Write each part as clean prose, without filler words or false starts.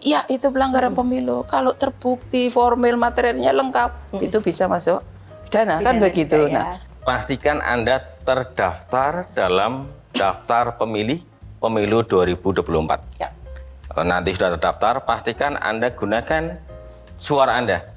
Ya, itu pelanggaran pemilu. Kalau terbukti formil materialnya lengkap, itu bisa masuk pidana, kan begitu. Ya. Nah, Pastikan Anda terdaftar dalam daftar pemilih pemilu 2024. Ya. Kalau nanti sudah terdaftar, pastikan Anda gunakan suara Anda.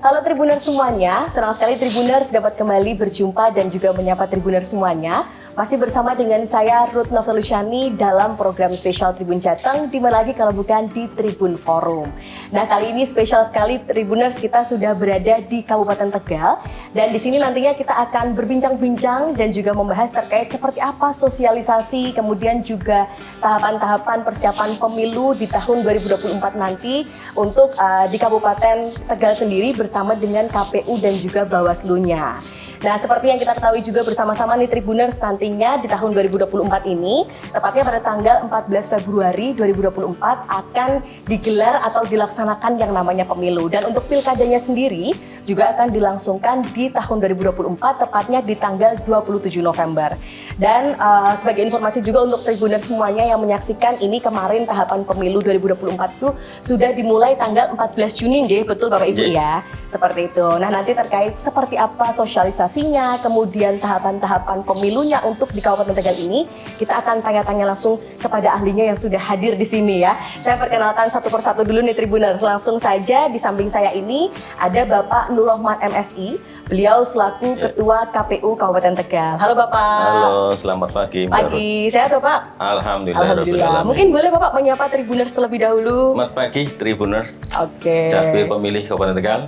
Halo Tribuners semuanya, senang sekali Tribuners dapat kembali berjumpa dan juga menyapa Tribuners semuanya. Masih bersama dengan saya Ruth Novelusyani dalam program spesial Tribun Jateng, di mana lagi kalau bukan di Tribun Forum. Nah, kali ini spesial sekali Tribuners, kita sudah berada di Kabupaten Tegal, dan di sini nantinya kita akan berbincang-bincang dan juga membahas terkait seperti apa sosialisasi, kemudian juga tahapan-tahapan persiapan pemilu di tahun 2024 nanti untuk di Kabupaten Tegal sendiri bersama dengan KPU dan juga Bawaslu-nya. Nah, seperti yang kita ketahui juga bersama-sama nih Tribuners, nantinya di tahun 2024 ini, tepatnya pada tanggal 14 Februari 2024 akan digelar atau dilaksanakan yang namanya pemilu. Dan untuk pilkadanya sendiri juga akan dilangsungkan di tahun 2024, tepatnya di tanggal 27 November. Dan sebagai informasi juga untuk Tribuners semuanya yang menyaksikan, ini kemarin tahapan pemilu 2024 itu sudah dimulai tanggal 14 Juni, betul Bapak Ibu ya? Seperti itu. Nah, nanti terkait seperti apa sosialisasinya, kemudian tahapan-tahapan pemilunya untuk di Kabupaten Tegal ini, kita akan tanya-tanya langsung kepada ahlinya yang sudah hadir di sini ya. Saya perkenalkan satu persatu dulu nih Tribuners. Langsung saja di samping saya ini ada Bapak Nur Rahmat MSI. Beliau selaku Ketua KPU Kabupaten Tegal. Halo Bapak. Halo, selamat pagi. Pagi. Sehat Bapak? Alhamdulillah. Mungkin boleh Bapak menyapa Tribuners terlebih dahulu. Selamat pagi Tribuners. Oke. Jakfir pemilih Kabupaten Tegal.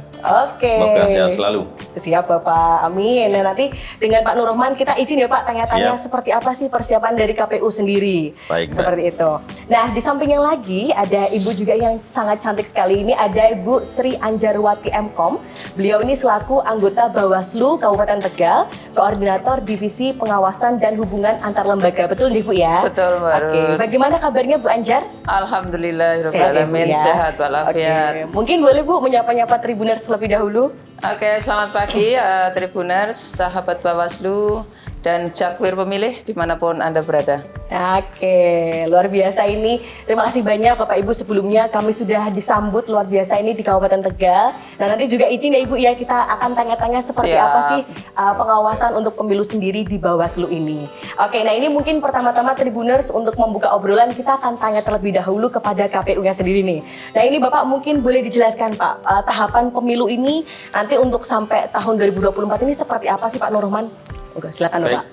Oke. Semoga sehat selalu. Siap Bapak, amin. Nah, nanti dengan Pak Nur Rahman kita izin ya Pak tanya-tanya seperti apa sih persiapan dari KPU sendiri. Baik, Mbak. Seperti itu. Nah, di sampingnya lagi ada Ibu juga yang sangat cantik sekali. Ini ada Ibu Sri Anjarwati Mkom. Beliau ini selaku anggota Bawaslu Kabupaten Tegal, Koordinator Divisi Pengawasan dan Hubungan Antar Lembaga. Betul Bu ya? betul, Mbak Oke, Ruth. bagaimana kabarnya Bu Anjar? Alhamdulillah, Sehat ya, Bu, ya? sehat walafiat. Oke, mungkin boleh Bu menyapa-nyapa Tribuners terlebih dahulu. Oke, selamat pagi Tribuners, sahabat Bawaslu, dan Jakfir pemilih dimanapun Anda berada. Oke, luar biasa ini. Terima kasih banyak Bapak Ibu, sebelumnya kami sudah disambut luar biasa ini di Kabupaten Tegal. Nah, nanti juga izin ya Ibu ya, kita akan tanya-tanya seperti Siap. apa sih pengawasan untuk pemilu sendiri di Bawaslu ini. Oke, nah ini mungkin pertama-tama Tribuners untuk membuka obrolan kita akan tanya terlebih dahulu kepada KPU-nya sendiri nih. Nah, ini Bapak mungkin boleh dijelaskan Pak, tahapan pemilu ini nanti untuk sampai tahun 2024 ini seperti apa sih Pak Nur Rahman? Oke, silakan Bapak.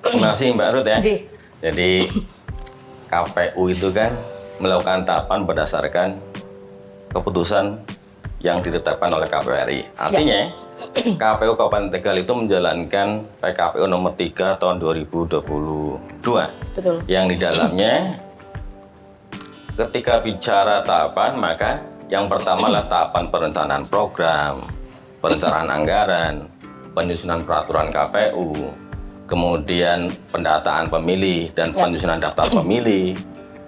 Terima kasih Mbak Ruth ya. Ji. Jadi KPU itu kan melakukan tahapan berdasarkan keputusan yang ditetapkan oleh KPU RI. Artinya KPU Kabupaten Tegal itu menjalankan PKPU nomor 3 tahun 2022. Betul. Yang di dalamnya ketika bicara tahapan, maka yang pertama adalah tahapan perencanaan program, perencanaan anggaran, penyusunan peraturan KPU, kemudian pendataan pemilih dan penyusunan daftar pemilih,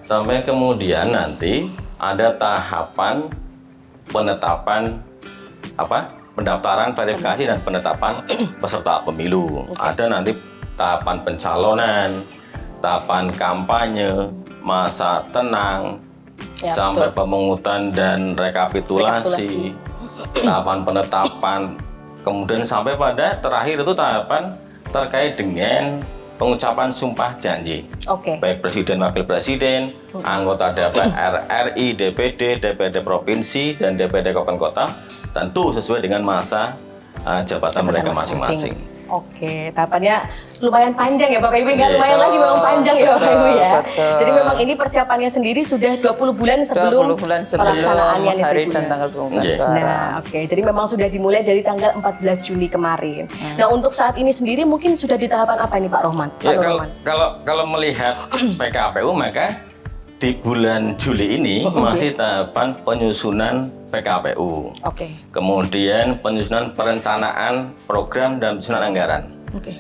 sampai kemudian nanti ada tahapan penetapan pendaftaran, verifikasi dan penetapan peserta pemilu. Ada nanti tahapan pencalonan, tahapan kampanye, masa tenang, sampai pemungutan dan rekapitulasi, tahapan penetapan, kemudian sampai pada terakhir itu tahapan terkait dengan pengucapan sumpah janji. Oke. Baik Presiden, Wakil Presiden, anggota DPR RI, DPD, DPD Provinsi, dan DPD Kabupaten Kota, tentu sesuai dengan masa jabatan mereka masing-masing. Oke, tahapannya lumayan panjang ya Bapak Ibu, nggak Iya. lumayan lagi memang panjang ya Bapak Ibu ya. Betul. Jadi memang ini persiapannya sendiri sudah 20 bulan sebelum 20 bulan sebelum pelaksanaannya nih hari Tribuners. dan tanggal pemungutan Iya. suara. Nah, oke. Jadi memang sudah dimulai dari tanggal 14 Juli kemarin. Nah, untuk saat ini sendiri mungkin sudah di tahapan apa ini Pak Rohman? Pak Ya, Nur Rahman. kalau melihat PKPU, maka di bulan Juli ini masih tahapan penyusunan PKPU. Oke. Kemudian penyusunan perencanaan program dan penyusunan anggaran. Oke.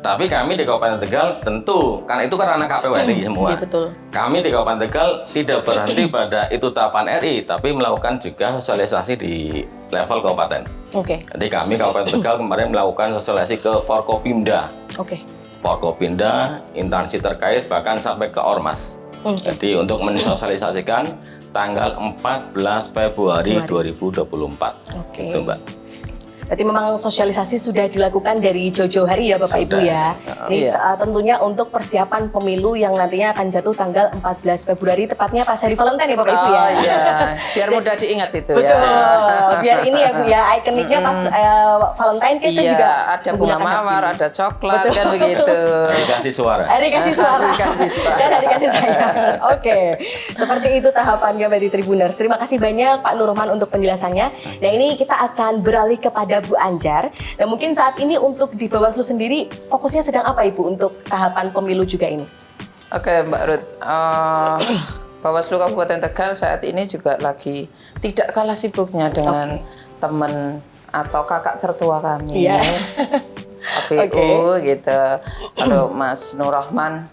Tapi kami di Kabupaten Tegal tentu, karena itu kan ranah KPU RI semua. Iya, betul. Kami di Kabupaten Tegal tidak berhenti pada itu tahapan RI, tapi melakukan juga sosialisasi di level kabupaten. Oke. Jadi kami Kabupaten Tegal kemarin melakukan sosialisasi ke Forkopimda. Oke. Forkopimda, instansi terkait, bahkan sampai ke Ormas. Jadi untuk mensosialisasikan tanggal 14 Februari 2024. Oke. Itu, Mbak. Berarti memang sosialisasi sudah dilakukan dari jauh-jauh hari ya Bapak Ibu ya. Ini tentunya untuk persiapan pemilu yang nantinya akan jatuh tanggal 14 Februari, tepatnya pas hari Valentine ya Bapak Ibu ya. Oh iya, biar mudah diingat itu Betul. ya. Biar ini ya Bu ya, ikoniknya pas Valentine kita Iya, juga ada bunga menggunakan mawar, hati. ada coklat Betul. kan begitu. Dikasih suara. Hari kasih suara. Hari kasih suara. Dan hari kasih sayang. Oke. Seperti itu tahapannya berarti Tribuners. Terima kasih banyak Pak Nurrohman untuk penjelasannya. Dan ini kita akan beralih kepada Bu Anjar. Dan mungkin saat ini untuk di Bawaslu sendiri fokusnya sedang apa Ibu untuk tahapan pemilu juga ini? Oke Mbak Ruth, Bawaslu Kabupaten Tegal saat ini juga lagi tidak kalah sibuknya dengan teman atau kakak tertua kami. Iya. KPU gitu. Kalau Mas Nurrohman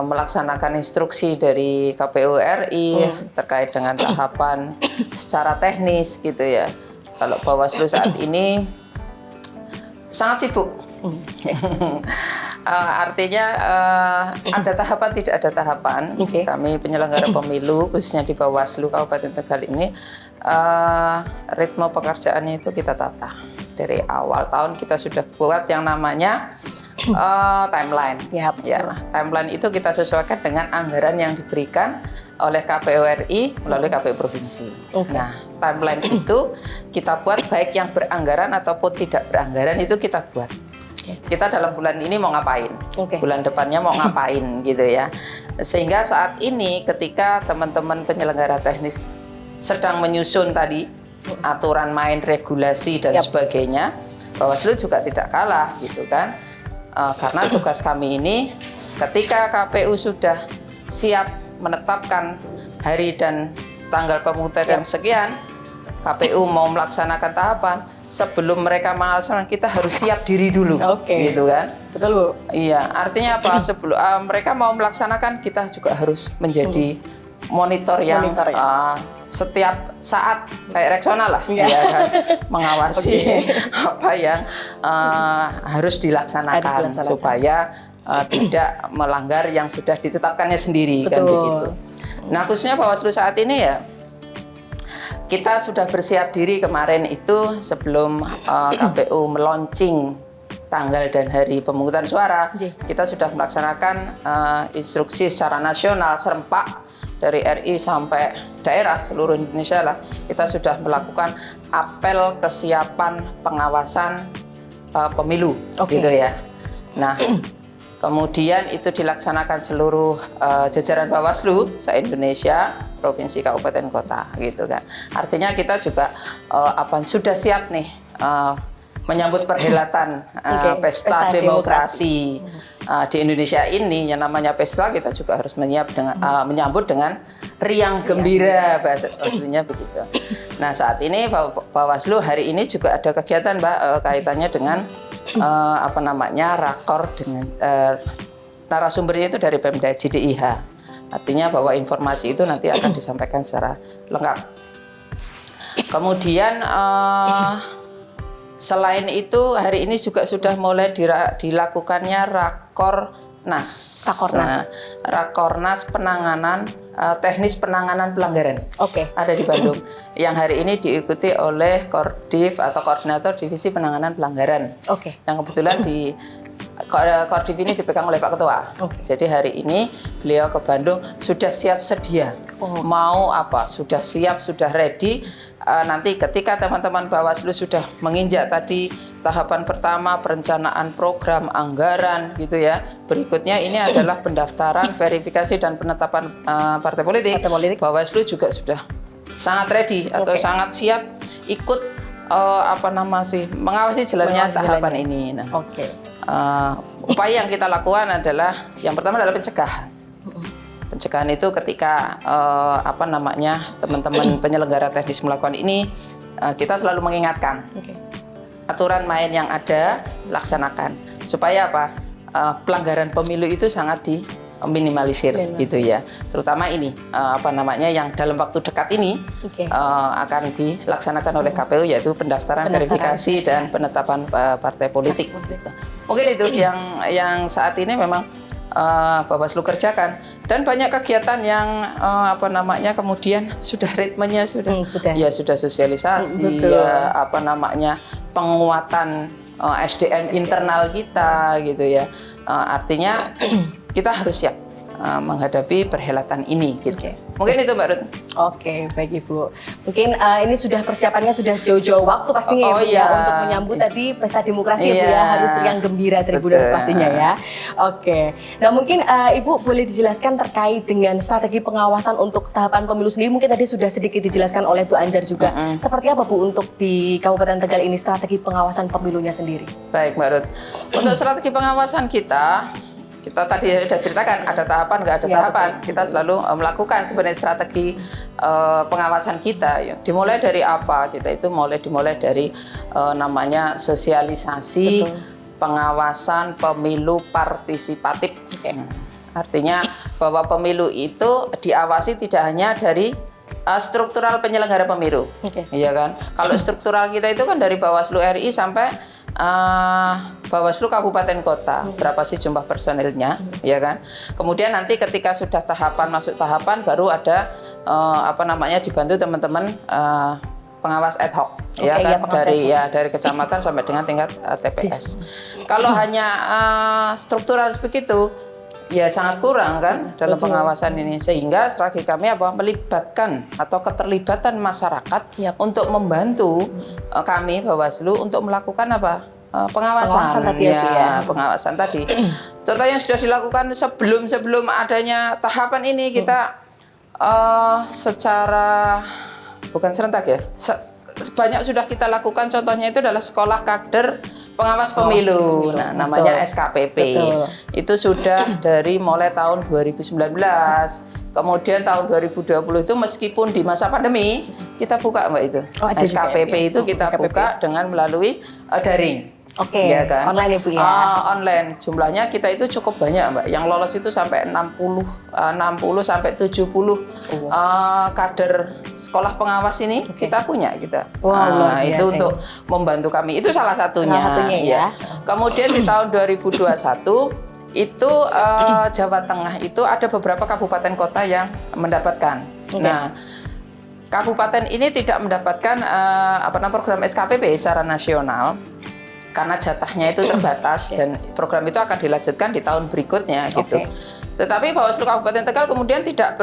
melaksanakan instruksi dari KPU RI terkait dengan tahapan secara teknis gitu ya. Kalau Bawaslu saat ini sangat sibuk. Artinya ada tahapan tidak ada tahapan. Kami penyelenggara pemilu khususnya di Bawaslu Kabupaten Tegal ini ritme pekerjaannya itu kita tata. Dari awal tahun kita sudah buat yang namanya timeline. Ya, Timeline itu kita sesuaikan dengan anggaran yang diberikan oleh KPU RI melalui KPU Provinsi. Nah, timeline itu kita buat baik yang beranggaran ataupun tidak beranggaran itu kita buat. Kita dalam bulan ini mau ngapain, bulan depannya mau ngapain gitu ya. Sehingga saat ini ketika teman-teman penyelenggara teknis sedang menyusun tadi aturan main, regulasi dan sebagainya, Bawaslu juga tidak kalah gitu kan. Karena tugas kami ini ketika KPU sudah siap menetapkan hari dan tanggal pemungutan sekian, KPU mau melaksanakan tahapan, sebelum mereka melaksanakan kita harus siap diri dulu, gitu kan? Betul Bu. Iya, artinya apa? Sebelum mereka mau melaksanakan, kita juga harus menjadi monitor yang setiap saat kayak Rexona lah, ya kan? Mengawasi apa yang harus dilaksanakan supaya tidak melanggar yang sudah ditetapkannya sendiri. Kan begitu. Nah, khususnya Bawaslu saat ini ya kita sudah bersiap diri kemarin itu sebelum KPU meluncing tanggal dan hari pemungutan suara, kita sudah melaksanakan instruksi secara nasional serempak dari RI sampai daerah seluruh Indonesia lah. Kita sudah melakukan apel kesiapan pengawasan pemilu, gitu ya. Nah, kemudian itu dilaksanakan seluruh jajaran Bawaslu se-Indonesia, provinsi, kabupaten, kota, gitu kan. Artinya kita juga sudah siap nih menyambut perhelatan pesta demokrasi di Indonesia ini. Yang namanya pesta kita juga harus menyambut dengan riang gembira, bahasa aslinya begitu. Nah, saat ini Bawaslu hari ini juga ada kegiatan Mbak kaitannya dengan rakor dengan narasumbernya itu dari Pemda JDIH. Artinya bahwa informasi itu nanti akan disampaikan secara lengkap. Kemudian selain itu hari ini juga sudah mulai dilakukannya Rakornas. Rakornas penanganan teknis penanganan pelanggaran. Ada di Bandung. Yang hari ini diikuti oleh Kordiv atau Koordinator Divisi Penanganan Pelanggaran. Yang kebetulan di Kordiv ini dipegang oleh Pak Ketua. Jadi hari ini beliau ke Bandung sudah siap sedia. Mau apa? Sudah siap, sudah ready. Nanti ketika teman-teman Bawaslu sudah menginjak tadi tahapan pertama perencanaan program anggaran gitu ya. Berikutnya ini adalah pendaftaran, verifikasi dan penetapan partai politik. Bawaslu juga sudah sangat ready atau sangat siap ikut mengawasi jalannya tahapan ini. Nah, upaya yang kita lakukan adalah yang pertama adalah pencegahan. Pencegahan itu ketika teman-teman penyelenggara teknis melakukan ini, kita selalu mengingatkan aturan main yang ada laksanakan. supaya apa? Pelanggaran pemilu itu sangat diminimalisir gitu ya. Terutama ini yang dalam waktu dekat ini akan dilaksanakan oleh KPU, yaitu pendaftaran verifikasi dan penetapan partai politik. Mungkin itu yang saat ini memang Bawaslu kerjakan, dan banyak kegiatan yang kemudian sudah ritmenya sudah sosialisasi, penguatan SDM internal kita gitu ya. Artinya kita harus siap menghadapi perhelatan ini gitu. Mungkin itu Mbak Ruth. Oke, baik Ibu. Mungkin ini sudah persiapannya sudah jauh-jauh waktu pastinya Ibu ya untuk menyambut tadi pesta demokrasi Ibu ya, harus yang gembira Tribuners pastinya ya. Oke. Nah, mungkin Ibu boleh dijelaskan terkait dengan strategi pengawasan untuk tahapan pemilu sendiri. Mungkin tadi sudah sedikit dijelaskan oleh Bu Anjar juga. Seperti apa Bu untuk di Kabupaten Tegal ini strategi pengawasan pemilunya sendiri? Baik Mbak Ruth. Untuk strategi pengawasan kita tadi sudah ceritakan ada tahapan, nggak ada tahapan. Betul. Kita selalu melakukan sebenarnya strategi pengawasan kita. Ya. Dimulai dari apa? Kita itu dimulai dari namanya sosialisasi pengawasan pemilu partisipatif. Artinya bahwa pemilu itu diawasi tidak hanya dari struktural penyelenggara pemilu, iya kan? Kalau struktural kita itu kan dari Bawaslu RI sampai Bawaslu Kabupaten Kota, berapa sih jumlah personilnya, ya kan? Kemudian nanti ketika sudah masuk tahapan, baru ada dibantu teman-teman pengawas ad hoc, dari kecamatan sampai dengan tingkat TPS. Kalau hanya struktural begitu, ya sangat kurang kan dalam pengawasan ini, sehingga strategi kami melibatkan atau keterlibatan masyarakat untuk membantu kami Bawaslu untuk melakukan pengawasan tadi pengawasan tadi. Contoh yang sudah dilakukan sebelum adanya tahapan ini, kita secara bukan serentak ya, banyak sudah kita lakukan. Contohnya itu adalah sekolah kader pengawas pemilu, namanya SKPP. Itu sudah dari mulai tahun 2019. Kemudian tahun 2020 itu meskipun di masa pandemi kita buka Mbak itu. SKPP itu kita buka dengan melalui daring. Ya kan? Online Ibu ya. Online. Jumlahnya kita itu cukup banyak Mbak. Yang lolos itu sampai 60 sampai 70 kader sekolah pengawas ini kita punya kita. Itu untuk membantu kami. Itu salah satunya ya. Kemudian di tahun 2021 itu Jawa Tengah itu ada beberapa kabupaten kota yang mendapatkan. Nah, kabupaten ini tidak mendapatkan program SKPP secara nasional, karena jatahnya itu terbatas dan program itu akan dilanjutkan di tahun berikutnya gitu. Tetapi Bawaslu Kabupaten Tegal kemudian tidak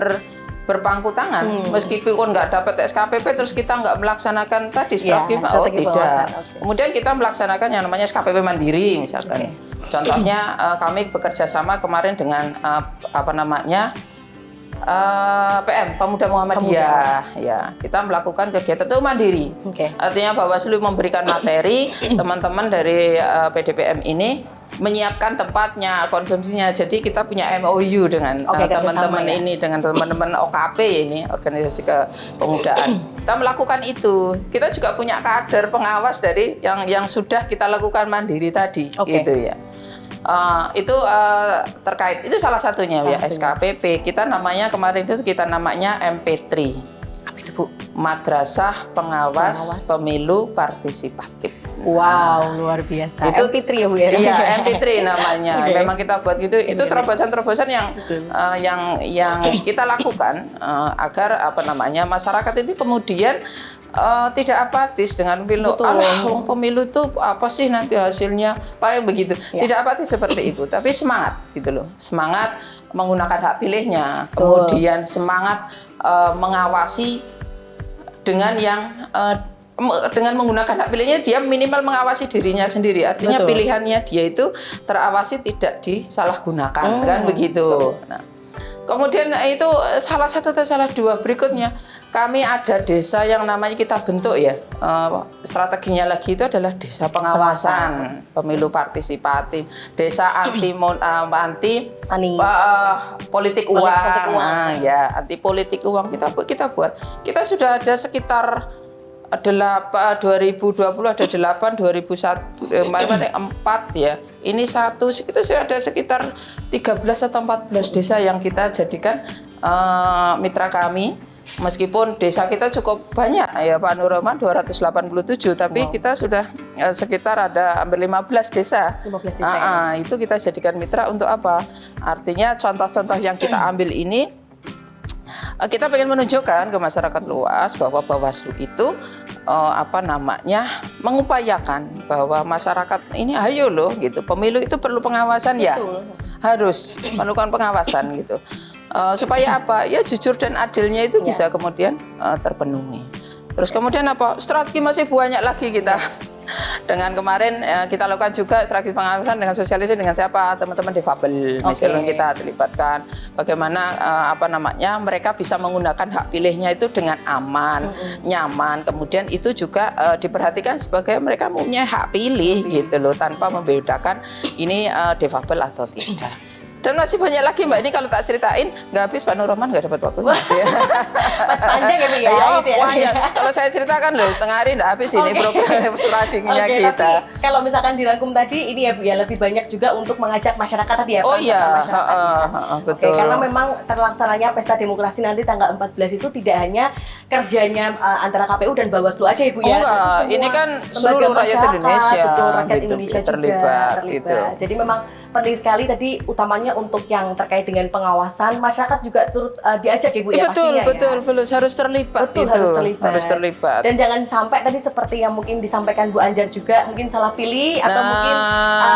berpangku tangan, meskipun nggak dapat SKPP terus kita nggak melaksanakan tadi strategi tidak. Kemudian kita melaksanakan yang namanya SKPP mandiri misalkan. Contohnya kami bekerja sama kemarin dengan PM Pemuda Muhammadiyah. Ya, kita melakukan kegiatan itu mandiri. Artinya Bawaslu memberikan materi, teman-teman dari PDPM ini menyiapkan tempatnya, konsumsinya. Jadi kita punya MOU dengan teman-teman ini, dengan teman-teman OKP ini, organisasi kepemudaan. Kita melakukan itu. Kita juga punya kader pengawas dari yang sudah kita lakukan mandiri tadi, gitu ya. Itu terkait, itu salah satunya ya SKPP. Kita namanya kemarin itu namanya MP3. Apa itu Bu? Madrasah Pengawas Pemilu Partisipatif. Wow, luar biasa. Itu MP3 ya Bu ya? Iya, MP3 namanya. Memang kita buat gitu. Itu terobosan-terobosan yang kita lakukan agar masyarakat itu kemudian tidak apatis dengan pemilu. Pemilu itu apa sih nanti hasilnya? Paling begitu. Tidak apatis seperti itu, tapi semangat gitu loh. Semangat menggunakan hak pilihnya. Kemudian semangat mengawasi dengan dengan menggunakan hak pilihnya, dia minimal mengawasi dirinya sendiri. Artinya pilihannya dia itu terawasi, tidak disalahgunakan, kan begitu. Nah, kemudian itu salah satu atau salah dua. Berikutnya kami ada desa yang namanya kita bentuk ya, strateginya lagi itu adalah desa pengawasan pemilu partisipatif, desa anti politik uang. Ya, anti politik uang kita buat. Kita sudah ada sekitar 2020 ada 8, 2001 kemarin 4 ya. Ini 1, itu sudah ada sekitar 13 atau 14 desa yang kita jadikan mitra kami. Meskipun desa kita cukup banyak ya Pak Nur Rahman 287, tapi kita sudah sekitar ada hampir 15 desa. 15 desa ya. Itu kita jadikan mitra untuk apa? Artinya contoh-contoh yang kita ambil ini kita pengen menunjukkan ke masyarakat luas bahwa Bawaslu itu mengupayakan bahwa masyarakat ini ayo loh gitu. Pemilu itu perlu pengawasan. Betul. Ya. Harus melakukan pengawasan gitu. Supaya apa? Ya jujur dan adilnya itu bisa kemudian terpenuhi. Terus kemudian apa? Strategi masih banyak lagi kita. Dengan kemarin kita lakukan juga strategi pengawasan dengan sosialisasi dengan siapa? Teman-teman difabel misalnya kita terlibatkan. Bagaimana mereka bisa menggunakan hak pilihnya itu dengan aman, nyaman. Kemudian itu juga diperhatikan sebagai mereka punya hak pilih gitu loh, tanpa membedakan ini difabel atau tidak. Dan masih banyak lagi Mbak, ini kalau tak ceritain nggak habis, Pak Nur Rahman nggak dapat waktu. Panjang ya Bu ya? Gitu ya. Panjang. Kalau saya ceritakan loh setengah hari nggak habis ini program strateginya kita. Tapi kalau misalkan dirangkum tadi ini ya Bu ya, lebih banyak juga untuk mengajak masyarakat tadi ya Pak. Oh iya, betul. Karena memang terlaksananya pesta demokrasi nanti tanggal 14 itu tidak hanya kerjanya antara KPU dan Bawaslu aja Ibu ya. Enggak, ini kan seluruh rakyat Indonesia. Betul, rakyat gitu, Indonesia terlibat. juga Gitu. Jadi memang penting sekali tadi utamanya untuk yang terkait dengan pengawasan, masyarakat juga turut diajak Ibu ya pastinya betul, harus terlibat. Betul, itu. harus terlibat. Dan jangan sampai tadi seperti yang mungkin disampaikan Bu Anjar juga, mungkin salah pilih atau mungkin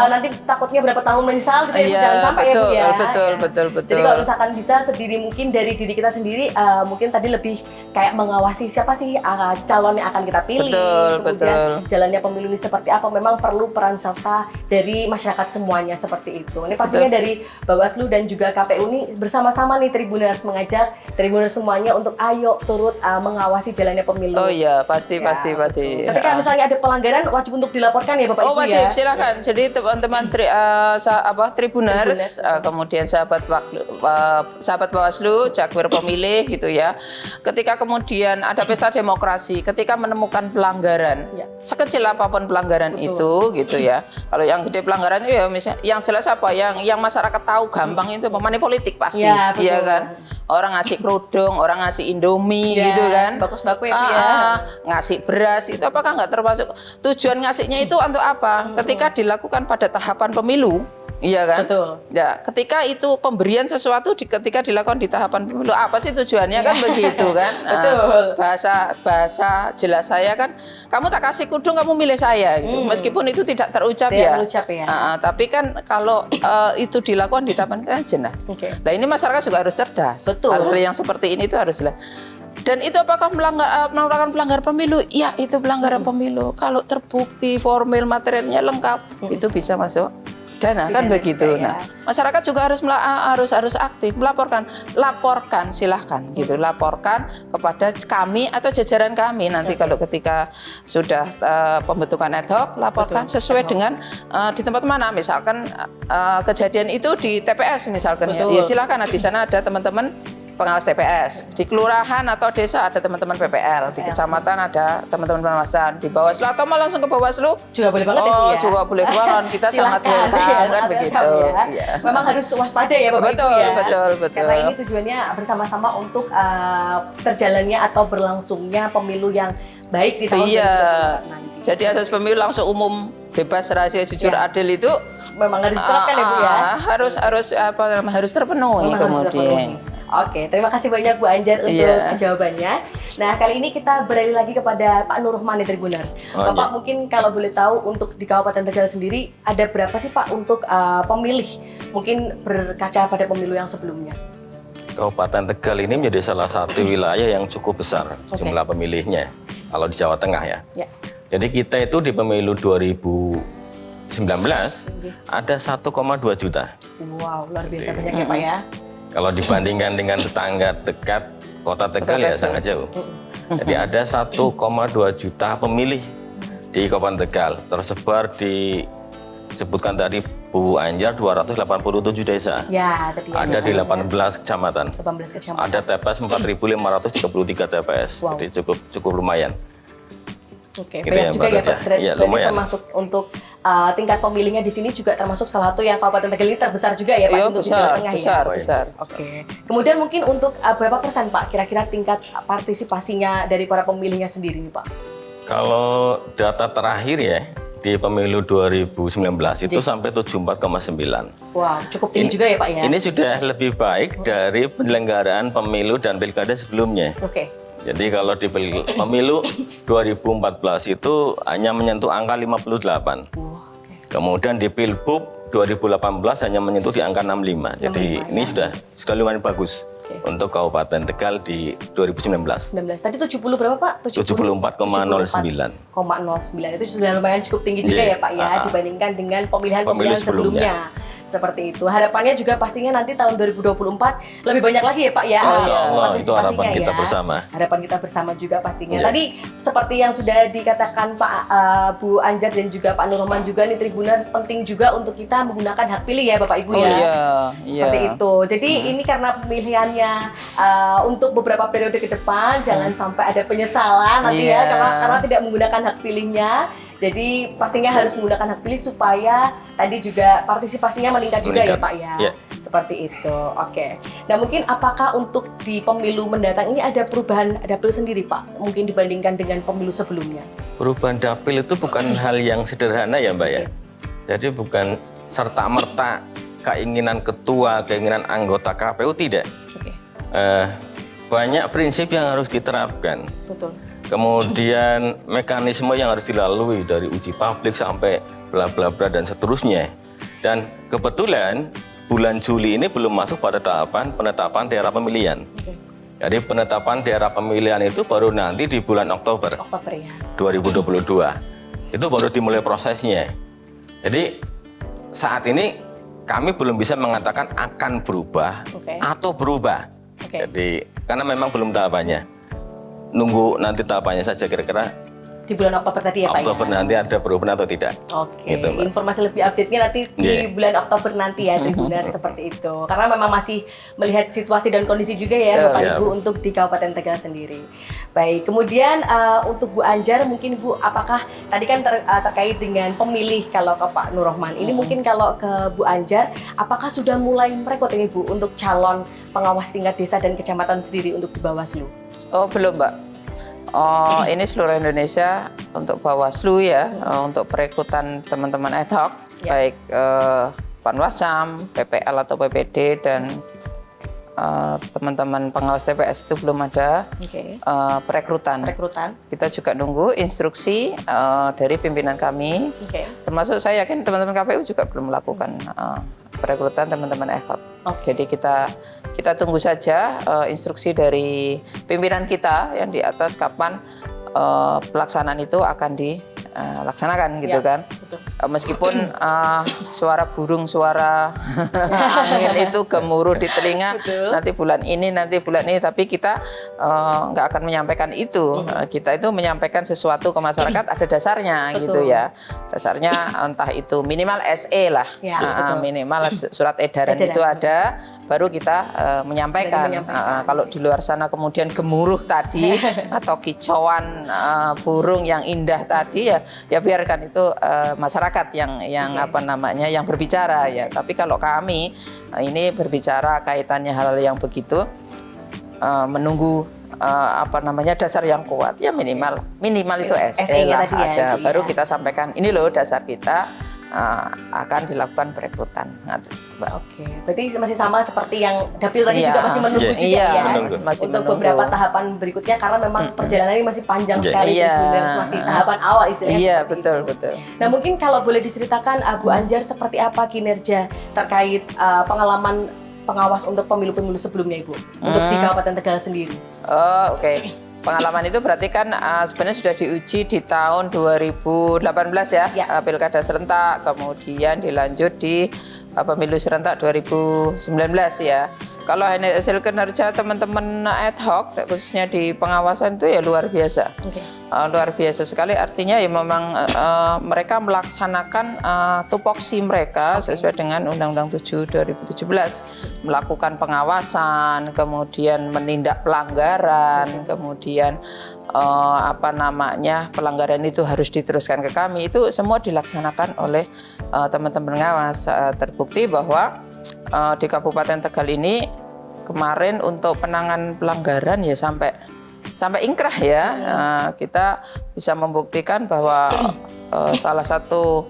nanti takutnya berapa tahun menyesal gitu ya, iya, jangan sampai betul, ya Bu ya. Betul. Jadi kalau misalkan bisa sendiri mungkin dari diri kita sendiri, mungkin tadi lebih kayak mengawasi siapa sih calon yang akan kita pilih, kemudian jalannya pemilu ini seperti apa, memang perlu peran serta dari masyarakat semuanya seperti itu. Ini pastinya dari Bawaslu dan juga KPU ini bersama-sama nih Tribuners mengajak Tribuners semuanya untuk ayo turut mengawasi jalannya pemilu. Oh iya, pasti. Ketika misalnya ada pelanggaran wajib untuk dilaporkan ya Bapak Ibu ya. Oh wajib, silakan. Jadi teman-teman Tribuners, kemudian sahabat Bawaslu, Jakwir pemilih gitu ya. Ketika kemudian ada pesta demokrasi, ketika menemukan pelanggaran, sekecil apapun pelanggaran itu gitu ya. Kalau yang gede pelanggaran itu ya misalnya yang jelas apa yang masyarakat tahu gampang itu money politik pasti, iya kan. Orang ngasih kerudung, orang ngasih Indomie gitu kan. Sembako-sembako ya. Ngasih beras itu apakah nggak termasuk tujuan ngasihnya itu untuk apa? Ketika dilakukan pada tahapan pemilu, iya kan? Betul. Ya, ketika itu pemberian sesuatu ketika dilakukan di tahapan pemilu, apa sih tujuannya kan begitu kan? Betul. Bahasa jelas saya kan, kamu tak kasih kudung kamu milih saya gitu. Meskipun itu tidak terucap ya. Tapi kan kalau itu dilakukan di tahapan kan jelas. Nah, ini masyarakat juga harus cerdas. Betul. Hal-hal yang seperti ini itu harus jelas. Dan itu apakah melakukan pelanggar pemilu? Ya, itu pelanggaran pemilu. Kalau terbukti formil materialnya lengkap, itu bisa masuk dana kan begitu. Nah, masyarakat juga harus aktif laporkan silahkan gitu, laporkan kepada kami atau jajaran kami nanti kalau ketika sudah pembentukan ad hoc, laporkan sesuai dengan di tempat mana, misalkan kejadian itu di TPS misalkan ya silahkan, di sana ada teman-teman pengawas TPS, di kelurahan atau desa ada teman-teman PPL, di kecamatan ada teman-teman pengawasan, di Bawaslu atau malah langsung ke Bawaslu juga boleh banget ya Bu ya. Juga boleh banget, kita sangat welcome kan begitu. Ya. Memang harus waspada ya Bapak Ibu ya. Betul. Karena ini tujuannya bersama-sama untuk terjalannya atau berlangsungnya pemilu yang baik di tahun 2024 nanti. Jadi asas pemilu langsung umum, bebas, rahasia, jujur, adil itu memang harus diterapkan ya Bu ya. Harus terpenuhi kemudian. Oke, terima kasih banyak Bu Anjar untuk jawabannya. Nah, kali ini kita beralih lagi kepada Pak Nur Rahman di Tribuners. Bapak mungkin kalau boleh tahu untuk di Kabupaten Tegal sendiri ada berapa sih Pak untuk pemilih? Mungkin berkaca pada pemilu yang sebelumnya. Kabupaten Tegal ini menjadi salah satu wilayah yang cukup besar jumlah pemilihnya kalau di Jawa Tengah ya. Jadi kita itu di pemilu 2019 ada 1,2 juta. Wow, luar biasa banyak ya Pak ya. Kalau dibandingkan dengan tetangga dekat Kota Tegal ya sangat jauh. Jadi ada 1,2 juta pemilih di Kabupaten Tegal, tersebar disebutkan tadi Bu Anjar 287 desa. Ya, tadi ada di 18 kecamatan. 18 kecamatan. Ada TPS 4.533 TPS. Jadi cukup lumayan. Oke, Gitu banyak ya, juga Mbak ya Pak. Ruth, ya. Berarti Iya, lumayan. termasuk untuk tingkat pemilihnya di sini juga termasuk salah satu yang Kabupaten Tegal ini terbesar juga ya Pak Iya, untuk di besar, Jawa Tengah besar, ya. besar. Oke. Kemudian mungkin untuk berapa persen Pak kira-kira tingkat partisipasinya dari para pemilihnya sendiri nih Pak? Kalau data terakhir ya di pemilu 2019 itu sampai 74,9. Wow, cukup tinggi juga ya Pak ya. Ini sudah lebih baik dari penyelenggaraan pemilu dan pilkada sebelumnya. Oke. Jadi kalau di pemilu 2014 itu hanya menyentuh angka 58. Kemudian di Pilbub 2018 hanya menyentuh di angka 65. Jadi ini sudah lumayan bagus untuk Kabupaten Tegal di 2019. 19. Tadi 70 berapa Pak? 74,09. 0,09 itu sudah lumayan cukup tinggi juga ya Pak ya dibandingkan dengan pemilihan-pemilihan sebelumnya. Seperti itu. Harapannya juga pastinya nanti tahun 2024 lebih banyak lagi ya Pak ya. Insya Allah, itu harapan partisipasinya kita ya. bersama. Harapan kita bersama juga pastinya. Iya. Tadi seperti yang sudah dikatakan Pak Bu Anjar dan juga Pak Nurrohman juga nih Tribuners, penting juga untuk kita menggunakan hak pilih ya Bapak Ibu Oh ya. iya, Seperti itu. Jadi ini karena pemilihannya untuk beberapa periode ke depan jangan sampai ada penyesalan nanti ya Iya. karena tidak menggunakan hak pilihnya. Jadi pastinya harus menggunakan hak pilih supaya tadi juga partisipasinya meningkat juga ya Pak ya. Iya. Seperti itu. Oke. Nah, mungkin apakah untuk di pemilu mendatang ini ada perubahan dapil sendiri Pak? Mungkin dibandingkan dengan pemilu sebelumnya. Perubahan dapil itu bukan hal yang sederhana ya Mbak ya. Jadi bukan serta-merta keinginan ketua, keinginan anggota KPU, tidak. Oke. Banyak prinsip yang harus diterapkan. Betul. Kemudian mekanisme yang harus dilalui dari uji publik sampai bla bla bla dan seterusnya. Dan kebetulan bulan Juli ini belum masuk pada tahapan penetapan daerah pemilihan. Oke. Jadi penetapan daerah pemilihan itu baru nanti di bulan Oktober Oktober ya. 2022. Itu baru dimulai prosesnya. Jadi saat ini kami belum bisa mengatakan akan berubah atau berubah. Jadi karena memang belum tahapannya. Nunggu nanti tahapannya saja kira-kira Di bulan Oktober tadi ya Pak Oktober ya? nanti ada perubahan atau tidak. Oke, Gitu, Mbak. informasi lebih update-nya nanti di bulan Oktober nanti ya Tribuners seperti itu. Karena memang masih melihat situasi dan kondisi juga ya Bapak Ya. Ibu untuk di Kabupaten Tegal sendiri. Baik, kemudian untuk Bu Anjar mungkin Bu, apakah tadi kan terkait dengan pemilih kalau ke Pak Nurrohman. Ini mungkin kalau ke Bu Anjar, apakah sudah mulai merekrut ini Bu untuk calon pengawas tingkat desa dan kecamatan sendiri untuk di Bawaslu? Oh belum Mbak. Oh ini seluruh Indonesia untuk Bawaslu ya, untuk perekrutan teman-teman ad hoc, baik Panwascam, PPL atau PPD dan teman-teman pengawas TPS itu belum ada perekrutan. Kita juga nunggu instruksi dari pimpinan kami, termasuk saya yakin teman-teman KPU juga belum melakukan perekrutan teman-teman ad hoc. Jadi kita tunggu saja instruksi dari pimpinan kita yang di atas kapan pelaksanaan itu akan dilaksanakan gitu kan. Betul. Meskipun suara burung, suara angin itu gemuruh di telinga, nanti bulan ini, tapi kita nggak akan menyampaikan itu. Kita itu menyampaikan sesuatu ke masyarakat ada dasarnya gitu ya. Dasarnya entah itu minimal SE lah, minimal surat edaran itu ada, baru kita menyampaikan. Kalau di luar sana kemudian gemuruh tadi atau kicauan burung yang indah tadi ya biarkan itu masyarakat yang apa namanya yang berbicara ya. Tapi kalau kami ini berbicara kaitannya hal yang begitu menunggu apa namanya dasar yang kuat ya minimal itu SE lah tadi ada ya, baru kita sampaikan ini loh dasar kita akan dilakukan perekrutan. Oke, berarti masih sama seperti yang dapil tadi juga masih menunggu juga ya masih untuk menunggu. beberapa tahapan berikutnya karena memang perjalanan ini masih panjang sekali masih tahapan awal istilahnya. Iya betul. Nah mungkin kalau boleh diceritakan Bu Anjar seperti apa kinerja terkait pengalaman pengawas untuk pemilu-pemilu sebelumnya Ibu untuk di Kabupaten Tegal sendiri. Oh oke. Pengalaman itu berarti kan sebenarnya sudah diuji di tahun 2018 ya. Pilkada serentak, kemudian dilanjut di pemilu serentak 2019 ya. kalau hasil kinerja teman-teman ad hoc khususnya di pengawasan itu ya luar biasa. Luar biasa sekali, artinya ya memang mereka melaksanakan tupoksi mereka sesuai dengan Undang-Undang 7 2017, melakukan pengawasan, kemudian menindak pelanggaran, kemudian pelanggaran itu harus diteruskan ke kami, itu semua dilaksanakan oleh teman-teman pengawas. Terbukti bahwa di Kabupaten Tegal ini kemarin untuk penanganan pelanggaran ya sampai ingkrah ya. Kita bisa membuktikan bahwa salah satu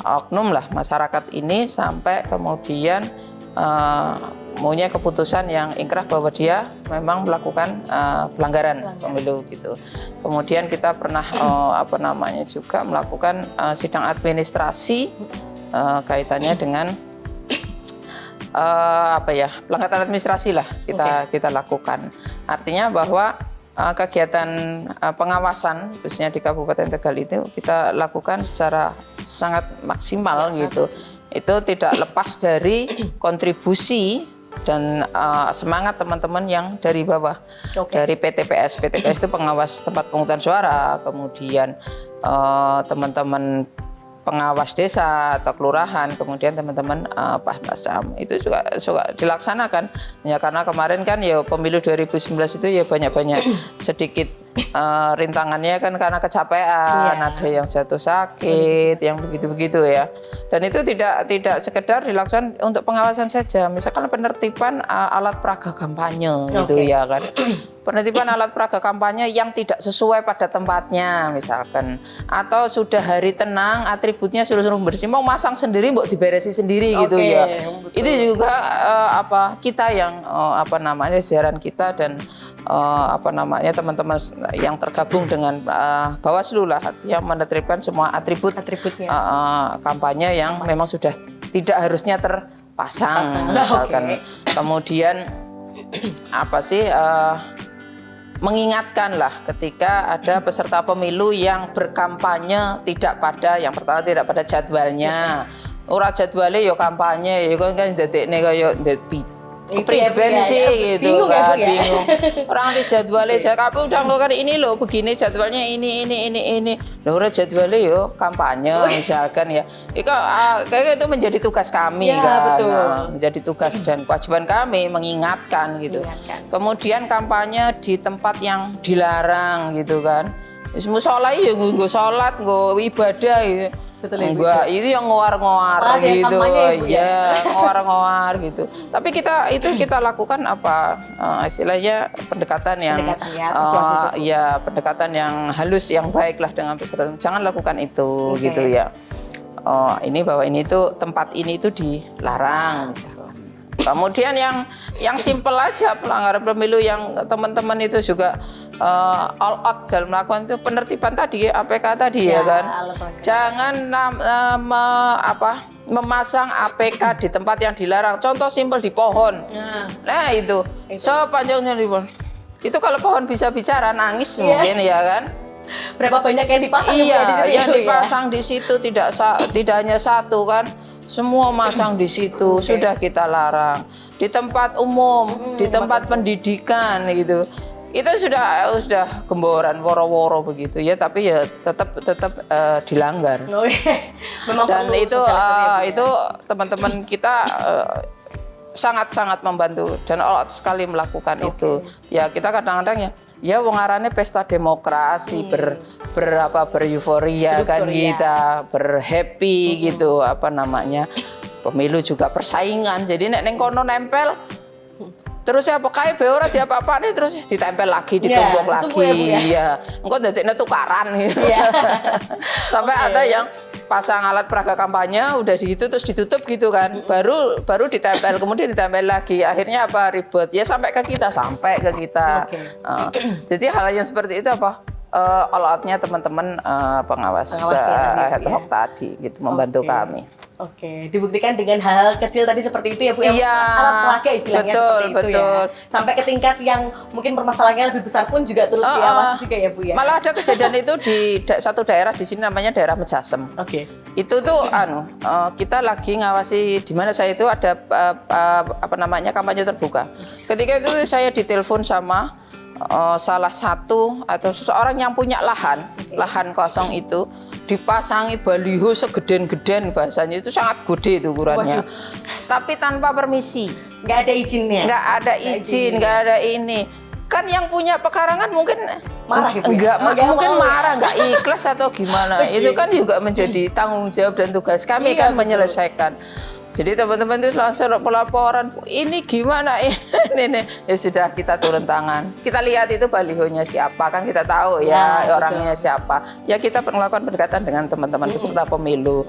oknum lah masyarakat ini sampai kemudian punya keputusan yang ingkrah bahwa dia memang melakukan pelanggaran pemilu gitu. Kemudian kita pernah juga melakukan sidang administrasi kaitannya dengan pelanggaran administrasi lah kita lakukan. Artinya bahwa kegiatan pengawasan khususnya di Kabupaten Tegal itu kita lakukan secara sangat maksimal gitu. Itu tidak lepas dari kontribusi dan semangat teman-teman yang dari bawah, dari PTPS. PTPS itu pengawas tempat pemungutan suara, kemudian teman-teman pengawas desa atau kelurahan, kemudian teman-teman Paspampres itu juga dilaksanakan. Ya karena kemarin kan ya pemilu 2019 itu ya banyak sedikit rintangannya kan karena kecapean, ada yang jatuh sakit, yang begitu-begitu ya. Dan itu tidak sekedar dilakukan untuk pengawasan saja. Misalkan penertiban alat peraga kampanye gitu ya kan. Penertiban alat peraga kampanye yang tidak sesuai pada tempatnya misalkan, atau sudah hari tenang atributnya suruh bersih, mau masang sendiri mau diberesi sendiri gitu ya. Betul. Itu juga kita yang jajaran kita dan teman-teman yang tergabung dengan Bawaslu lah yang menertibkan semua atributnya kampanye yang memang sudah tidak harusnya terpasang misalkan. Kemudian mengingatkan lah ketika ada peserta pemilu yang berkampanye tidak pada jadwalnya. Ora jadwalnya yo kampanye, yo kan ndadekne kaya kepriben sih gitu bingung kan, bingung. Orang di jadwalnya, kamu udah kan ini loh begini jadwalnya ini. Loh jadwalnya yo kampanye misalkan ya. Kayak itu menjadi tugas kami kan. Betul. Menjadi tugas dan kewajiban kami mengingatkan gitu. Kemudian kampanye di tempat yang dilarang gitu kan. Wis mushola ya nggo salat, nggo ibadah gitu. Betul, enggak, itu yang ngoar-ngoar gitu. Ya, ngoar-ngoar gitu. Tapi kita lakukan istilahnya pendekatan yang halus, yang baik lah dengan peserta. Jangan lakukan itu gitu ya. Ini bahwa ini tuh tempat ini itu dilarang misalkan. Kemudian yang simpel aja pelanggaran pemilu yang teman-teman itu juga all out dalam melakukan itu penertiban tadi APK tadi ya kan. Jangan memasang APK di tempat yang dilarang. Contoh simpel di pohon. Nah itu. Sepanjangnya di pohon. Itu kalau pohon bisa bicara nangis mungkin ya kan. Berapa banyak yang dipasang? Iya, yang dipasang di situ tidak hanya satu kan. Semua masang di situ, sudah kita larang. Di tempat umum, di tempat pendidikan gitu. Itu sudah gemboran woro-woro begitu ya, tapi ya tetap dilanggar. Memang dan itu teman-teman kita sangat-sangat membantu dan all out sekali melakukan itu. Ya kita kadang-kadang ya wong arane pesta demokrasi bereuforia kan kita berhappy gitu pemilu juga persaingan jadi nek neng kono nempel terus kayak beora diapa-apane terus ditempel lagi ditumpuk lagi ya engko ndadekne tukaran gitu. Sampai ada yang pasang alat peraga kampanye udah gitu terus ditutup gitu kan baru ditempel kemudian ditempel lagi akhirnya ribet ya sampai ke kita jadi hal yang seperti itu all out-nya teman-teman pengawas ad hoc tadi gitu membantu kami. Oke, dibuktikan dengan hal kecil tadi seperti itu ya Bu, Iya, alat peraga istilahnya betul, seperti itu betul. ya. Sampai ke tingkat yang mungkin permasalahannya lebih besar pun juga turut diawasi juga ya Bu ya. Malah ada kejadian itu di satu daerah di sini namanya daerah Mejasem. Oke. Itu tuh kita lagi ngawasi di mana saya itu ada apa namanya kampanye terbuka. Ketika itu saya ditelepon sama salah satu atau seseorang yang punya lahan kosong itu dipasangi baliho segeden-geden, bahasanya itu sangat gede itu ukurannya. Tapi tanpa permisi. Nggak ada izinnya. Nggak ada izin, nggak ada ini. Kan yang punya pekarangan mungkin marah ya, Bu, ya? enggak, mungkin mau, marah, nggak ikhlas atau gimana. Itu kan juga menjadi tanggung jawab dan tugas kami Iya, kan menyelesaikan. Jadi teman-teman itu langsung pelaporan, ini gimana ini ya sudah kita turun tangan. Kita lihat itu balihonya siapa, kan kita tahu ya orangnya siapa. Ya kita melakukan pendekatan dengan teman-teman peserta pemilu.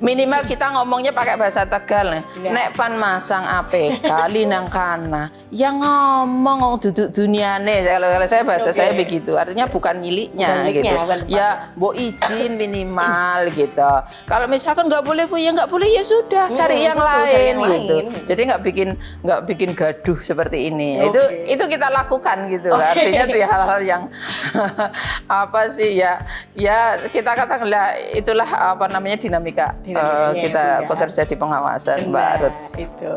Minimal kita ngomongnya pakai bahasa Tegal nih. Nek pan masang APK linang kana. Yang ngomong duduk duniane. Kalau saya bahasa saya begitu. Artinya bukan miliknya gitu. Ya, mbok izin minimal gitu. Kalau misalkan nggak boleh Bu, ya nggak boleh ya sudah cari yang lain gitu. Jadi nggak bikin gaduh seperti ini. Itu kita lakukan gitu. Artinya itu hal-hal yang apa sih ya kita katakan itulah apa namanya dinamika. Kita bekerja di pengawasan, Mbak Ruth. Itu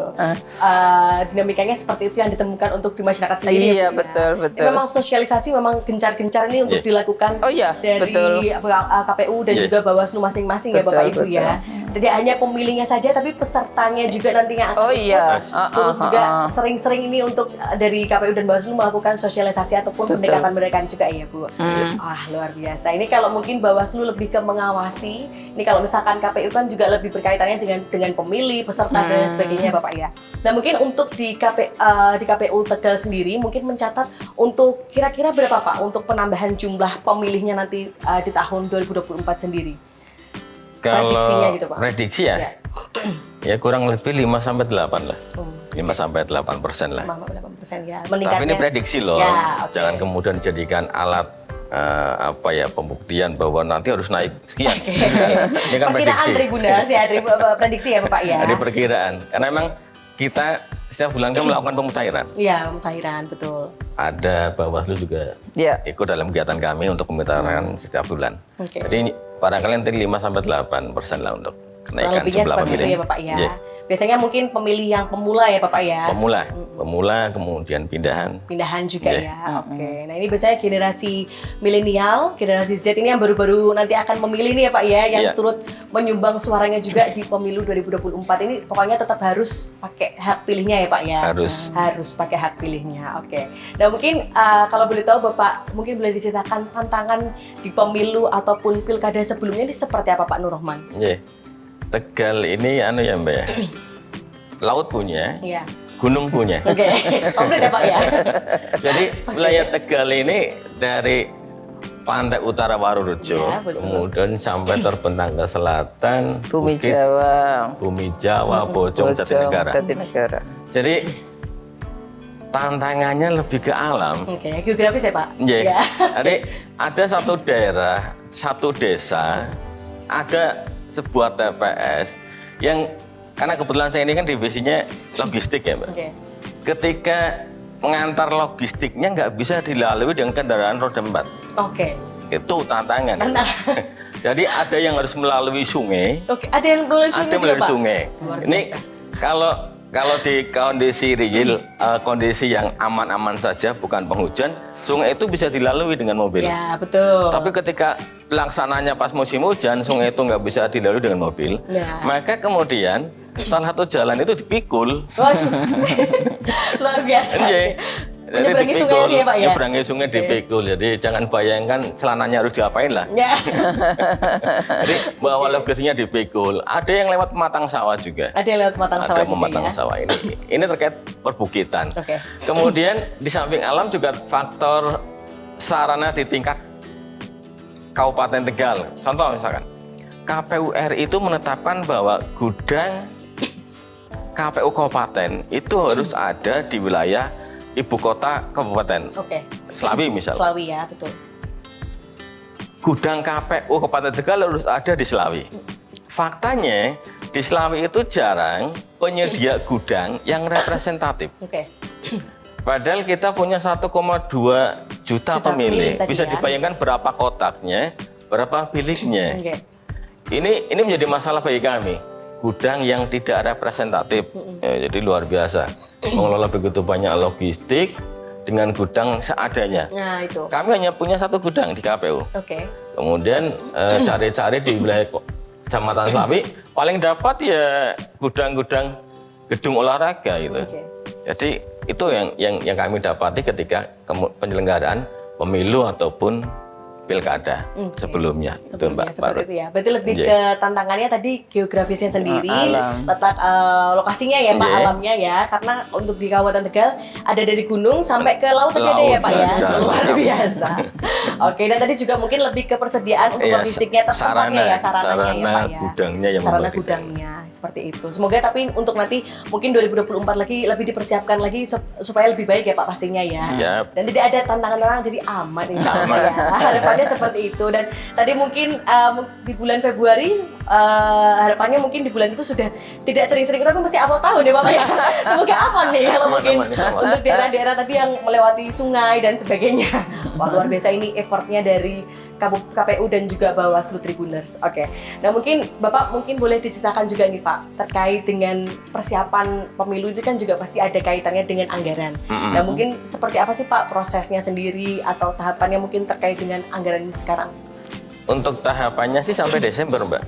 dinamikanya seperti itu yang ditemukan untuk di masyarakat sendiri. Iya, betul. Memang sosialisasi memang gencar-gencar ini untuk dilakukan dari KPU dan juga Bawaslu masing-masing ya Bapak Ibu ya. Tidak hanya pemilihnya saja, tapi pesertanya juga nantinya akan turut juga sering-sering ini untuk dari KPU dan Bawaslu melakukan sosialisasi ataupun pendekatan juga ya Bu. Wah, luar biasa. Ini kalau mungkin Bawaslu lebih ke mengawasi. Ini kalau misalkan KPU kan juga lebih berkaitannya dengan pemilih, peserta dan sebagainya Bapak ya. Nah mungkin untuk di KPU Tegal sendiri mungkin mencatat untuk kira-kira berapa Pak untuk penambahan jumlah pemilihnya nanti di tahun 2024 sendiri? Kalau prediksinya gitu Pak. Prediksi ya kurang lebih 5-8 lah. 5-8% lah. 5-8% ya. Tapi ini prediksi loh. Ya, Jangan kemudian jadikan alat pembuktian bahwa nanti harus naik sekian. Ini kan perkiraan Tribuners ya, prediksi ya Bapak ya. Ada perkiraan. Karena memang kita setiap bulan kan melakukan pemutahiran. Iya, pemutahiran betul. Ada Bawaslu juga ikut dalam kegiatan kami untuk pemutahiran setiap bulan. Jadi barangkali nanti 5-8% lah untuk kenaikan jumlah pemilih. Ya Bapak ya. Biasanya mungkin pemilih yang pemula ya Bapak ya. Pemula kemudian pindahan juga ya. Nah ini biasanya generasi milenial, generasi Z ini yang baru-baru nanti akan memilih nih ya Pak ya, yang turut menyumbang suaranya juga di pemilu 2024 ini. Pokoknya tetap harus pakai hak pilihnya ya Pak ya. Harus pakai hak pilihnya. Nah mungkin kalau boleh tahu Bapak mungkin boleh diceritakan tantangan di pemilu ataupun pilkada sebelumnya ini seperti apa Pak Nur Rahman? Tegal ini ya Mbak, laut punya, gunung punya. Komplit ya Pak ya. Jadi wilayah Tegal ini dari pantai utara Warurejo, kemudian sampai terbentang ke selatan, Bumi Jawa, Bojong, Jatinegara. Jadi tantangannya lebih ke alam. Geografis ya Pak. Jadi ada satu daerah, satu desa, ada sebuah TPS yang karena kebetulan saya ini kan divisinya logistik ya Mbak. Ketika mengantar logistiknya nggak bisa dilalui dengan kendaraan roda 4. Itu tantangan. Jadi ada yang harus melalui sungai. Ada yang melalui sungai juga Pak? Sungai. Ini kalau di kondisi real, kondisi yang aman-aman saja bukan penghujan, sungai itu bisa dilalui dengan mobil. Ya betul. Tapi ketika pelaksananya pas musim hujan, sungai itu nggak bisa dilalui dengan mobil. Maka kemudian salah satu jalan itu dipikul. Waduh, luar biasa. Jadi menyeberangi sungai ya Pak ya? Menyeberangi sungai dipikul. Jadi jangan bayangkan celananya harus diapain lah. Jadi bahwa logistiknya dipikul. Ada yang lewat pematang sawah juga. Ada yang lewat pematang sawah juga pematang sawah ini terkait perbukitan. Kemudian di samping alam juga faktor sarana di tingkat Kabupaten Tegal. Contoh misalkan, KPU RI itu menetapkan bahwa gudang KPU Kabupaten itu harus ada di wilayah ibu kota kabupaten. Slawi misal. Slawi ya, betul. Gudang KPU Kabupaten Tegal harus ada di Slawi. Faktanya di Slawi itu jarang penyedia gudang yang representatif. Oke. Padahal kita punya 1,2 juta pemilih. tadi Bisa ya. dibayangkan berapa kotaknya, berapa biliknya. Oke. Ini menjadi masalah bagi kami. Gudang yang tidak representatif. Ya, jadi luar biasa. Mengelola begitu banyak logistik dengan gudang seadanya. Nah, itu. Kami hanya punya 1 gudang di KPU. Oke. Kemudian cari-cari di wilayah Kecamatan Slawi, paling dapat ya gudang-gudang gedung olahraga gitu. Oke. Jadi itu yang kami dapati ketika penyelenggaraan pemilu ataupun pilkada sebelumnya. Itu Mbak Seperti Farud. itu ya. Berarti lebih Iya. ke tantangannya tadi geografisnya sendiri, Alam. letak lokasinya ya Pak, Iya. alamnya ya. Karena untuk di Kabupaten Tegal ada dari gunung sampai ke laut tadi ada ya Pak ya. ada. Luar biasa. Oke, dan tadi juga mungkin lebih ke persediaan untuk Iya, logistiknya tempatnya ya, sarananya ya sarana Pak ya. gudangnya yang sarana memadai. gudangnya seperti itu. Semoga tapi untuk nanti mungkin 2024 lagi lebih dipersiapkan lagi supaya lebih baik ya Pak pastinya ya. Siap. Dan tidak ada tantangan-tantangan jadi aman insya Allah Aman. ya. Harapannya seperti itu. Dan tadi mungkin di bulan Februari harapannya mungkin di bulan itu sudah tidak sering-sering tapi masih awal tahun ya Bapak ya. Semoga aman nih kalau Aman, mungkin aman, insya Allah. untuk daerah-daerah tadi yang melewati sungai dan sebagainya. Wah luar biasa ini effortnya dari KPU dan juga Bawaslu Tribuners. Oke. Nah mungkin Bapak mungkin boleh diceritakan juga nih Pak terkait dengan persiapan pemilu itu kan juga pasti ada kaitannya dengan anggaran. Nah mungkin seperti apa sih Pak prosesnya sendiri atau tahapannya mungkin terkait dengan anggaran ini sekarang? Untuk tahapannya sih sampai Desember, Mbak.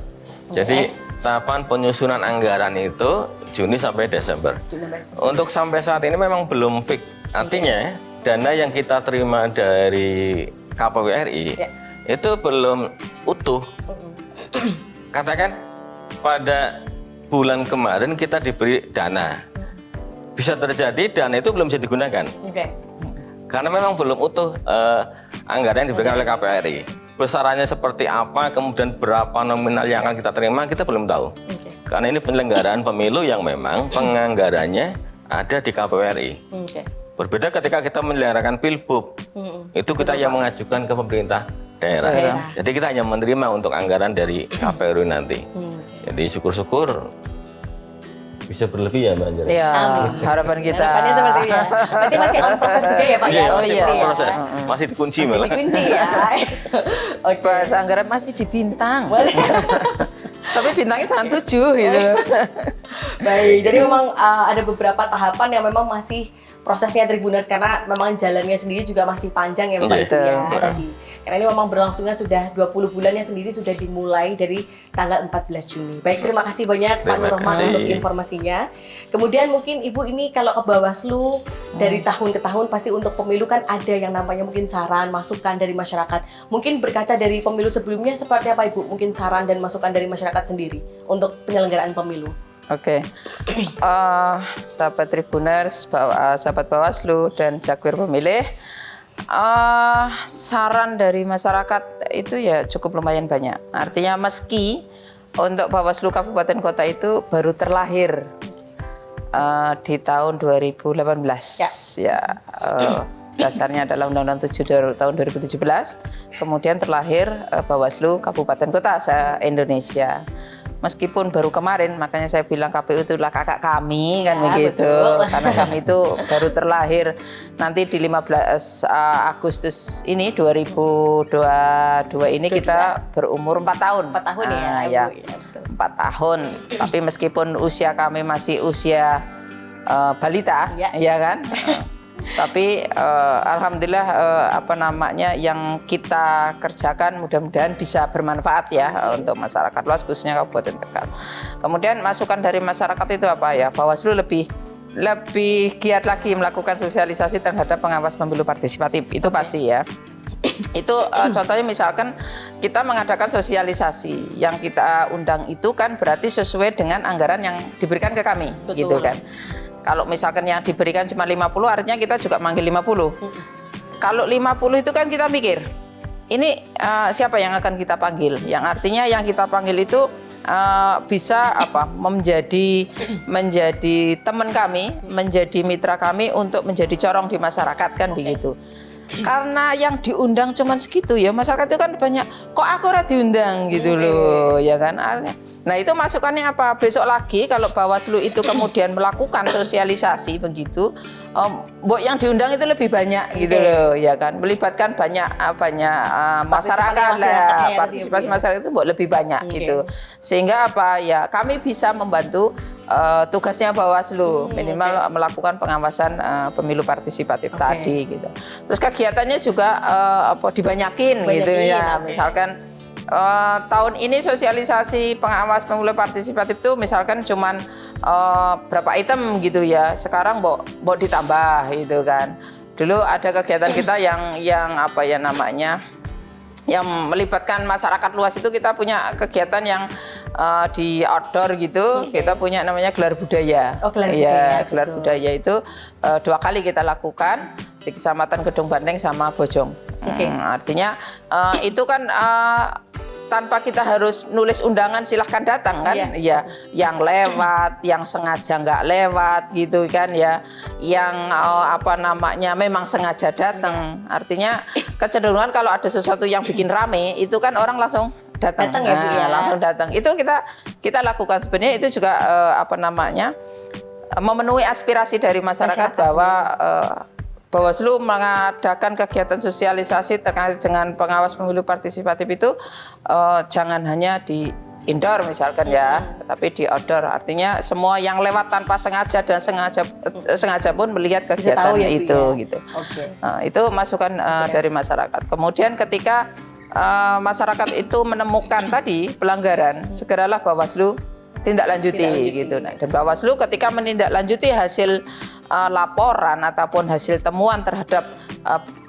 Jadi tahapan penyusunan anggaran itu Juni sampai Desember. Untuk sampai saat ini memang belum fix. Artinya dana yang kita terima dari KPU RI itu belum utuh. Katakan pada bulan kemarin kita diberi dana. Bisa terjadi dana itu belum bisa digunakan. Oke. Karena memang belum utuh anggaran yang diberikan oleh KPU RI. Besarannya seperti apa, kemudian berapa nominal yang akan kita terima, kita belum tahu. Oke. Karena ini penyelenggaraan pemilu yang memang penganggarannya ada di KPU RI. Oke. Berbeda ketika kita menyelenggarakan pilbub, itu kita yang mengajukan ke pemerintah daerah. Jadi kita hanya menerima untuk anggaran dari KPU RI nanti. Jadi syukur-syukur bisa berlebih ya Mbak Anjali. Ya, harapan kita. Harapannya seperti itu ya. Berarti masih on proses juga ya Pak ya? Iya, masih iya. dalam Ya. proses. Masih dikunci Masih malah. dikunci ya. Oke. Bahasa anggaran masih di bintang. Tapi bintangnya jangan 7 gitu. Baik, jadi memang ada beberapa tahapan yang memang masih prosesnya Tribuners karena memang jalannya sendiri juga masih panjang ya Bapak Iya. itu ya Betul. tadi. Karena ini memang berlangsungnya sudah 20 bulannya sendiri sudah dimulai dari tanggal 14 Juni. Baik, terima kasih banyak Pak Terima Nurrahman kasih. untuk informasinya. Kemudian mungkin Ibu ini kalau ke Bawaslu dari tahun ke tahun pasti untuk pemilu kan ada yang namanya mungkin saran, masukan dari masyarakat. Mungkin berkaca dari pemilu sebelumnya seperti apa Ibu? Mungkin saran dan masukan dari masyarakat sendiri untuk penyelenggaraan pemilu. Oke, sahabat Tribuners, sahabat Bawaslu dan Jakwir pemilih, saran dari masyarakat itu ya cukup lumayan banyak. Artinya meski untuk Bawaslu Kabupaten Kota itu baru terlahir di tahun 2018, ya. Dasarnya adalah Undang-Undang 7 tahun 2017, kemudian terlahir Bawaslu Kabupaten Kota se-Indonesia. Meskipun baru kemarin, makanya saya bilang KPU itulah kakak kami kan Ya, begitu. betul. Karena kami itu baru terlahir nanti di 15 Agustus ini 2022 ini kita berumur 4 tahun. 4 tahun ya, Ah, Ibu. ya. Ya, betul. 4 tahun. Tapi meskipun usia kami masih usia balita, Ya. ya kan? Tapi alhamdulillah yang kita kerjakan mudah-mudahan bisa bermanfaat ya untuk masyarakat luas khususnya Kabupaten Tegal. Kemudian masukan dari masyarakat itu apa ya? Bawaslu lebih giat lagi melakukan sosialisasi terhadap pengawas pemilu partisipatif. Itu pasti ya. Itu contohnya misalkan kita mengadakan sosialisasi yang kita undang itu kan berarti sesuai dengan anggaran yang diberikan ke kami. Betul. Gitu kan. Kalau misalkan yang diberikan cuma 50 artinya kita juga manggil 50. Kalau 50 itu kan kita mikir ini siapa yang akan kita panggil? Yang artinya yang kita panggil itu bisa menjadi teman kami, menjadi mitra kami untuk menjadi corong di masyarakat kan begitu. Karena yang diundang cuma segitu ya masyarakat itu kan banyak kok aku ora diundang gitu loh ya kan artinya Nah itu masukannya apa? Besok lagi kalau Bawaslu itu kemudian melakukan sosialisasi begitu, mbok yang diundang itu lebih banyak gitu loh, ya kan? Melibatkan banyak masyarakat lah, partisipasi masyarakat itu mbok lebih banyak gitu. Sehingga apa ya? Kami bisa membantu tugasnya Bawaslu minimal melakukan pengawasan pemilu partisipatif tadi gitu. Terus kegiatannya juga dibanyakin gitu ya. Misalkan tahun ini sosialisasi pengawas pemilu partisipatif itu misalkan cuman berapa item gitu ya. Sekarang mau ditambah gitu kan. Dulu ada kegiatan kita yang apa ya namanya, yang melibatkan masyarakat luas itu kita punya kegiatan yang di outdoor gitu. Kita punya namanya gelar budaya. Oh, gelar budaya. Gelar budaya itu 2 kali kita lakukan di Kecamatan Gedung Banteng sama Bojong. Artinya itu kan tanpa kita harus nulis undangan silahkan datang kan, ya, yang lewat, yang sengaja nggak lewat gitu kan ya, yang apa namanya memang sengaja datang. Artinya kecenderungan kalau ada sesuatu yang bikin rame itu kan orang langsung datang ya, Bu, ya. Langsung datang. Itu kita lakukan sebenarnya itu juga apa namanya memenuhi aspirasi dari masyarakat bahwa Bawaslu mengadakan kegiatan sosialisasi terkait dengan pengawas pemilu partisipatif itu jangan hanya di indoor misalkan ya, tapi di outdoor. Artinya semua yang lewat tanpa sengaja dan sengaja pun melihat kegiatan ya, itu ya? Gitu. Itu masukan dari masyarakat. Kemudian ketika masyarakat itu menemukan tadi pelanggaran, segeralah Bawaslu tindak lanjuti gitu. Nah, dan Bawaslu ketika menindaklanjuti hasil laporan ataupun hasil temuan terhadap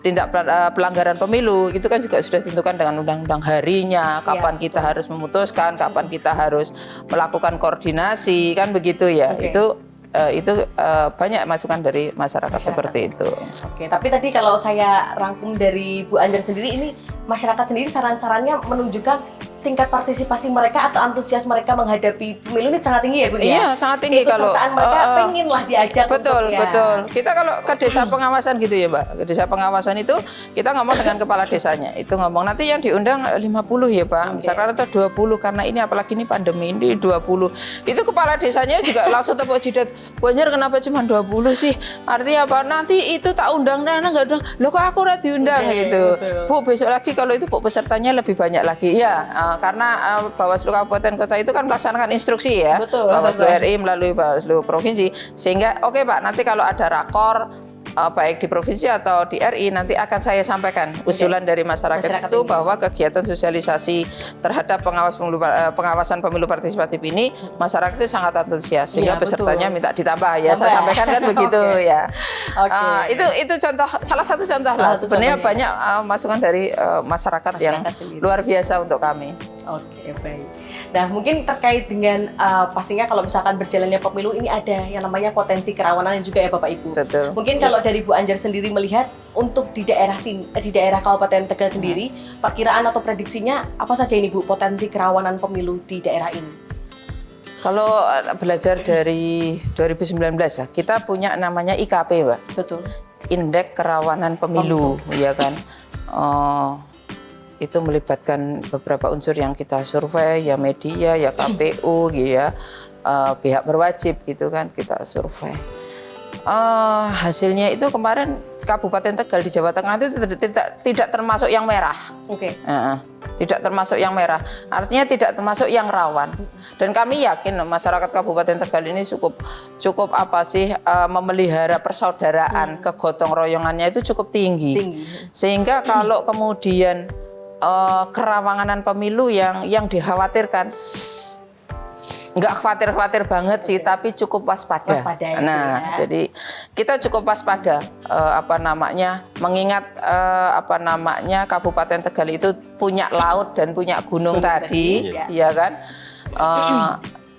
tindak pelanggaran pemilu itu kan juga sudah ditentukan dengan undang-undang harinya, kapan kita harus memutuskan, kapan kita harus melakukan koordinasi kan begitu ya. Itu banyak masukan dari masyarakat seperti itu. Tapi tadi kalau saya rangkum dari Bu Anjar sendiri, ini masyarakat sendiri saran-sarannya menunjukkan tingkat partisipasi mereka atau antusias mereka menghadapi pemilu ini sangat tinggi ya, Bu? Iya, sangat tinggi. Kalau mereka pengen lah diajak. Betul. Kita kalau ke desa pengawasan gitu ya, Mbak. Ke desa pengawasan itu kita ngomong dengan kepala desanya. Itu ngomong nanti yang diundang 50 ya, Pak. Misalkan atau 20 karena ini apalagi ini pandemi ini 20. Itu kepala desanya juga langsung tepuk jidat. Banyak kenapa cuma 20 sih? Artinya apa? Nanti itu tak undang enggak undang. Loh kok aku ora diundang gitu. Bu, besok lagi kalau itu Bu pesertanya lebih banyak lagi. Ya, karena Bawaslu Kabupaten Kota itu kan melaksanakan instruksi ya, Bawaslu RI melalui Bawaslu Provinsi, sehingga oke Pak, nanti kalau ada rakor baik di provinsi atau di RI nanti akan saya sampaikan usulan dari masyarakat itu bahwa kegiatan sosialisasi terhadap pengawasan pemilu partisipatif ini masyarakat itu sangat antusias sehingga pesertanya minta ditambah ya. Saya sampaikan kan begitu ya. Itu contoh, salah satu contoh lah. Sebenarnya banyak masukan dari masyarakat yang sendiri. Luar biasa untuk kami. Oke, baik. Nah, mungkin terkait dengan pastinya kalau misalkan berjalannya pemilu ini ada yang namanya potensi kerawanan juga ya Bapak Ibu. Betul. Mungkin kalau dari Bu Anjar sendiri melihat untuk di daerah Kabupaten Tegal sendiri, perkiraan atau prediksinya apa saja ini Bu potensi kerawanan pemilu di daerah ini? Kalau belajar dari 2019 ya, kita punya namanya IKP, Mbak. Betul. Indeks Kerawanan Pemilu, ya kan. Itu melibatkan beberapa unsur yang kita survei, ya media, ya KPU, ya pihak berwajib gitu kan kita survei. Hasilnya itu kemarin Kabupaten Tegal di Jawa Tengah itu tidak termasuk yang merah. Tidak termasuk yang merah. Artinya tidak termasuk yang rawan. Dan kami yakin masyarakat Kabupaten Tegal ini cukup apa sih memelihara persaudaraan, kegotong royongannya itu cukup tinggi. Sehingga kalau kemudian kerawanan pemilu yang dikhawatirkan nggak khawatir banget sih, tapi cukup waspada. Jadi kita cukup waspada mengingat Kabupaten Tegal itu punya laut dan punya gunung tadi, ya kan?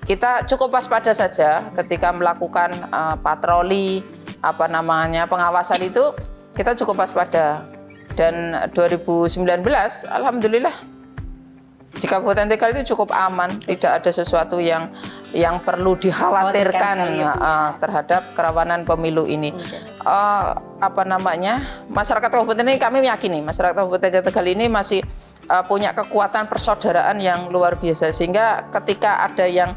Kita cukup waspada saja ketika melakukan patroli pengawasan itu, kita cukup waspada. Dan 2019 alhamdulillah di Kabupaten Tegal itu cukup aman, tidak ada sesuatu yang perlu dikhawatirkan terhadap kerawanan pemilu ini. Masyarakat Kabupaten ini kami meyakini masyarakat Kabupaten Tegal ini masih punya kekuatan persaudaraan yang luar biasa, sehingga ketika ada yang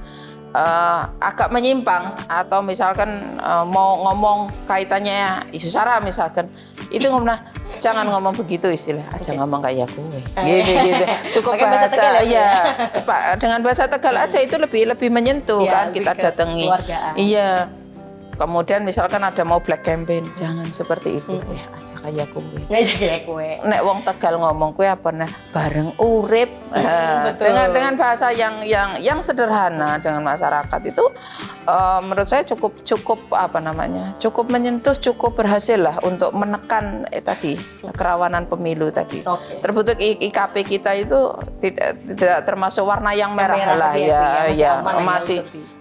agak menyimpang atau misalkan mau ngomong kaitannya isu sara misalkan, itu ngomong jangan ngomong begitu istilah, aja ngomong kayak gue, gitu. Cukup bahasa ya, Pak, dengan bahasa Tegal aja itu lebih menyentuh kan, kita datangi. Iya. Kemudian misalkan ada mau black campaign, jangan seperti itu, aja kayak gue. Nek wong Tegal ngomong kue apa nah bareng urip, dengan bahasa yang sederhana dengan masyarakat itu, menurut saya cukup cukup menyentuh, cukup berhasil lah untuk menekan tadi kerawanan pemilu tadi. Terbentuk IKP kita itu tidak termasuk warna yang merah lah ya,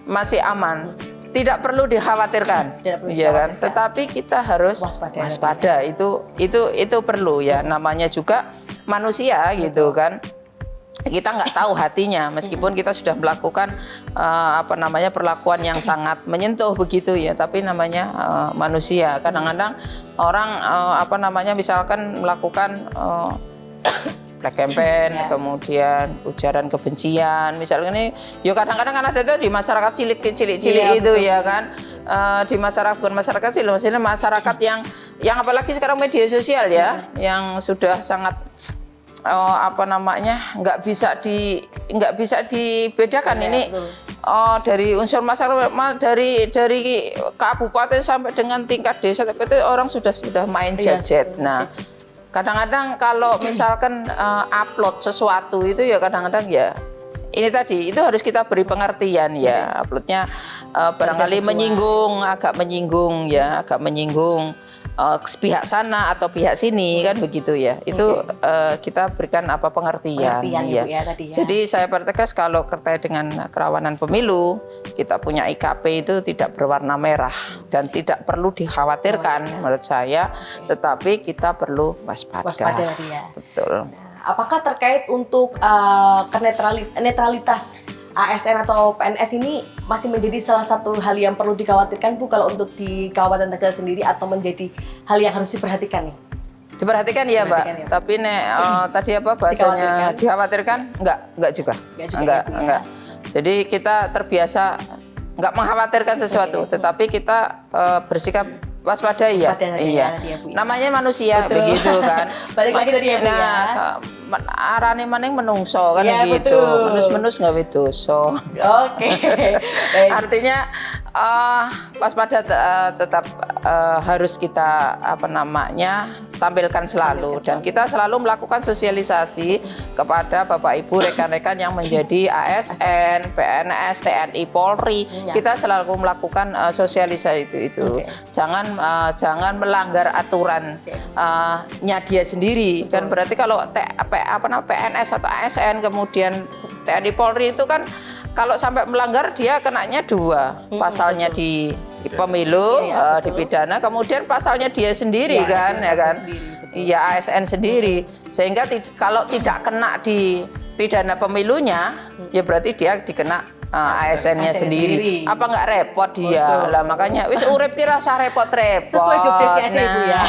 masih aman. Tidak perlu dikhawatirkan, ya kan? Tetapi kita harus waspada. Itu perlu ya. Namanya juga manusia gitu kan. Kita nggak tahu hatinya, meskipun kita sudah melakukan perlakuan yang sangat menyentuh begitu ya. Tapi namanya manusia. Kadang-kadang orang misalkan melakukan black campaign, kemudian ujaran kebencian, misalnya ini, ya kadang-kadang kan ada tuh di masyarakat cilik itu betul. Ya kan, di masyarakat cilik, maksudnya masyarakat yang apalagi sekarang media sosial ya, yang sudah sangat nggak bisa dibedakan ini. Dari unsur masyarakat, dari kabupaten sampai dengan tingkat desa, tapi itu orang sudah main gadget. Nah. Kadang-kadang kalau misalkan upload sesuatu itu ya kadang-kadang ya ini tadi itu harus kita beri pengertian ya, uploadnya barangkali agak menyinggung pihak sana atau pihak sini kan begitu ya. Itu kita berikan pengertian ya. Tadi ya. Jadi saya pertegas kalau terkait dengan kerawanan pemilu, kita punya IKP itu tidak berwarna merah dan tidak perlu dikhawatirkan menurut saya, tetapi kita perlu waspada ya. Betul. Apakah terkait untuk netralitas ASN atau PNS ini masih menjadi salah satu hal yang perlu dikhawatirkan Bu kalau untuk di Kabupaten Tegal sendiri, atau menjadi hal yang harus diperhatikan nih? Diperhatikan ya, Mbak. Ya. Tapi tadi bahasanya dikhawatirkan? Enggak juga. Enggak. Jadi kita terbiasa enggak mengkhawatirkan sesuatu, tetapi kita bersikap waspada ya. Iya. Namanya manusia begitu kan. Balik lagi tadi ya, Bu ya. Arane maning menungso kan ya, gitu. Menus-menus gawe dosa. Oke. Artinya waspada tetap harus kita tampilkan selalu, dan kita selalu melakukan sosialisasi kepada Bapak Ibu rekan-rekan yang menjadi ASN, PNS, TNI, Polri. Kita selalu melakukan sosialisasi itu. Jangan melanggar aturan nya dia sendiri. Kan berarti kalau PNS atau ASN kemudian TNI Polri itu kan kalau sampai melanggar dia kenanya 2, pasalnya di pemilu, dipidana, kemudian pasalnya dia sendiri kan. Dia ASN sendiri, sehingga kalau tidak kena di pidana pemilunya ya berarti dia dikena ASN-nya sendiri. Apa nggak repot dia? Lah makanya wis urip ki rasa repot-repot. Sesuai job desk-nya aja Ibu ya.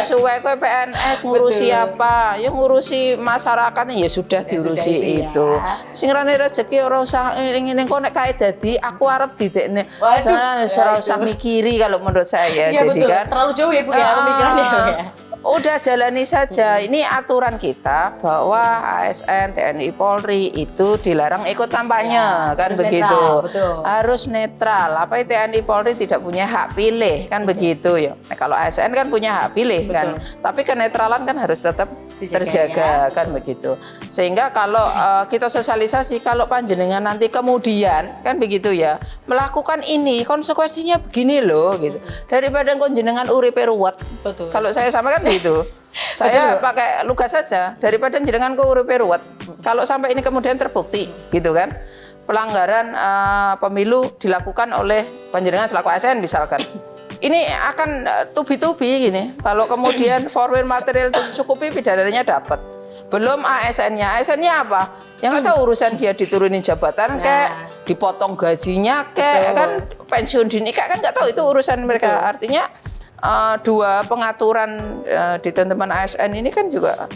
Sesuai kowe PNS ngurusi apa? Ya ngurusi masyarakatnya ya sudah diurusi itu. Sing rene rezeki ora usah ngene kok nek kae dadi aku arep didekne. Ora usah mikiri kalau menurut saya. Iya, jadi betul. kan Terlalu jauh ya Bu ya pemikirannya ya. Udah jalani saja. Ini aturan kita bahwa ASN, TNI, Polri itu dilarang ikut kampanye, kan harus begitu. Harus netral. Apa TNI, Polri tidak punya hak pilih, kan begitu ya. Nah, kalau ASN kan punya hak pilih kan. Tapi kenetralan kan harus tetap terjaga kan begitu. Sehingga kalau kita sosialisasi, kalau panjenengan nanti kemudian kan begitu ya melakukan ini, konsekuensinya begini loh gitu. Daripada panjenengan uripe ruwet. Kalau saya sampaikan gitu. Saya pakai lugas saja daripada jenengan kok uripe ruwet. Kalau sampai ini kemudian terbukti gitu kan. Pelanggaran pemilu dilakukan oleh panjenengan selaku ASN misalkan. Ini akan tubi-tubi gini. Kalau kemudian forward material cukupi pidananya dapat. Belum ASN-nya. ASN-nya apa? Yang tahu urusan dia diturunin jabatan kayak dipotong gajinya kayak kan pensiun dini kan nggak tahu itu urusan mereka. Artinya dua pengaturan di teman-teman ASN ini kan juga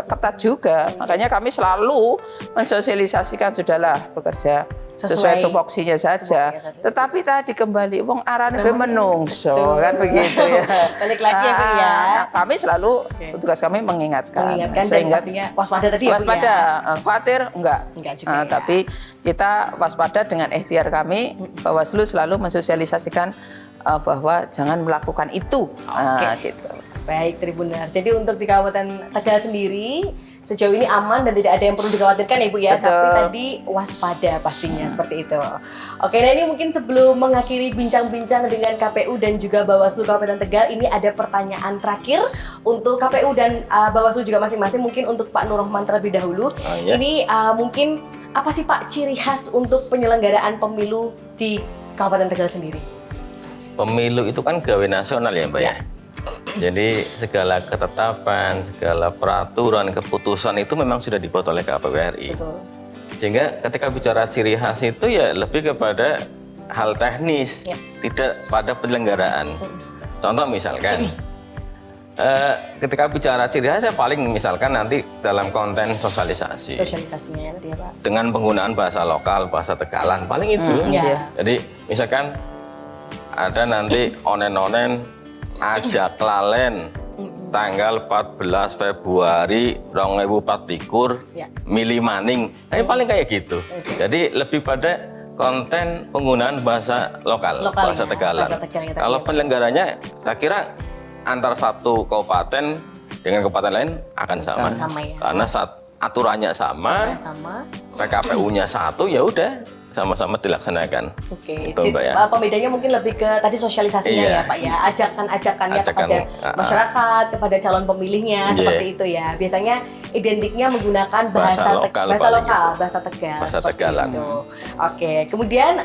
ketat juga. Makanya kami selalu mensosialisasikan sudahlah bekerja sesuai tupoksinya saja. Tetapi tadi kembali wong arane pe menungso kan begitu ya. Balik lagi ya Bu ya. Kami selalu tugas kami mengingatkan dan pastinya waspada tadi ya Bu waspada, ya. Khawatir enggak juga ya. Tapi kita waspada dengan ikhtiar kami. Bawaslu selalu mensosialisasikan bahwa jangan melakukan itu. Gitu. Baik Tribuners. Jadi untuk di Kabupaten Tegal sendiri sejauh ini aman dan tidak ada yang perlu dikhawatirkan ya Bu ya. Betul. Tapi tadi waspada pastinya seperti itu. Oke, nah ini mungkin sebelum mengakhiri bincang-bincang dengan KPU dan juga Bawaslu Kabupaten Tegal, ini ada pertanyaan terakhir untuk KPU dan Bawaslu juga masing-masing. Mungkin untuk Pak Nur Rahman terlebih dahulu. Ini mungkin apa sih Pak ciri khas untuk penyelenggaraan pemilu di Kabupaten Tegal sendiri? Pemilu itu kan gawe nasional ya Mbak ya. Jadi segala ketetapan, segala peraturan, keputusan itu memang sudah dibuat oleh KPU RI. Betul. Sehingga ketika bicara ciri khas itu ya lebih kepada hal teknis, tidak pada penyelenggaraan. Contoh misalkan, ketika bicara ciri khas ya paling misalkan nanti dalam konten sosialisasi. Sosialisasinya tadi ya Pak. Dengan penggunaan bahasa lokal, bahasa Tegalan, paling itu. Jadi misalkan ada nanti onen-onen ajak lalen tanggal 14 Februari 2024 milih maning. Ini paling kayak gitu. Jadi lebih pada konten penggunaan bahasa lokal bahasa Tegalan. Kalau penyelenggaranya saya kira antar satu kabupaten dengan kabupaten lain akan sama. Karena aturannya sama. PKPU-nya satu ya udah sama-sama dilaksanakan. Oke, itu, Mbak, ya. Pembedanya mungkin lebih ke tadi sosialisasinya ya Pak ya, ajakannya kepada masyarakat, kepada calon pemilihnya seperti itu ya. Biasanya identiknya menggunakan bahasa lokal, bahasa Tegal. Bahasa Tegalan. Itu. Oke, kemudian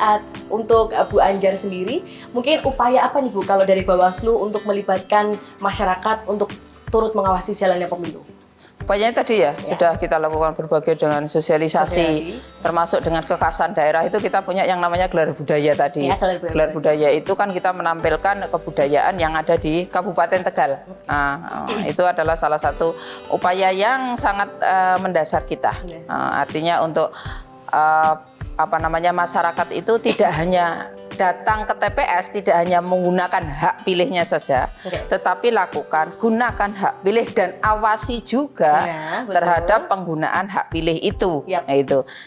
untuk Bu Anjar sendiri, mungkin upaya apa nih Bu kalau dari Bawaslu untuk melibatkan masyarakat untuk turut mengawasi jalannya pemilu? Upayanya tadi sudah kita lakukan berbagai dengan sosialisasi, termasuk dengan kekhasan daerah itu kita punya yang namanya gelar budaya tadi. Gelar budaya itu kan kita menampilkan kebudayaan yang ada di Kabupaten Tegal. Itu adalah salah satu upaya yang sangat mendasar kita. Artinya untuk masyarakat itu tidak hanya datang ke TPS, tidak hanya menggunakan hak pilihnya saja, tetapi gunakan hak pilih dan awasi juga terhadap penggunaan hak pilih itu. Nah,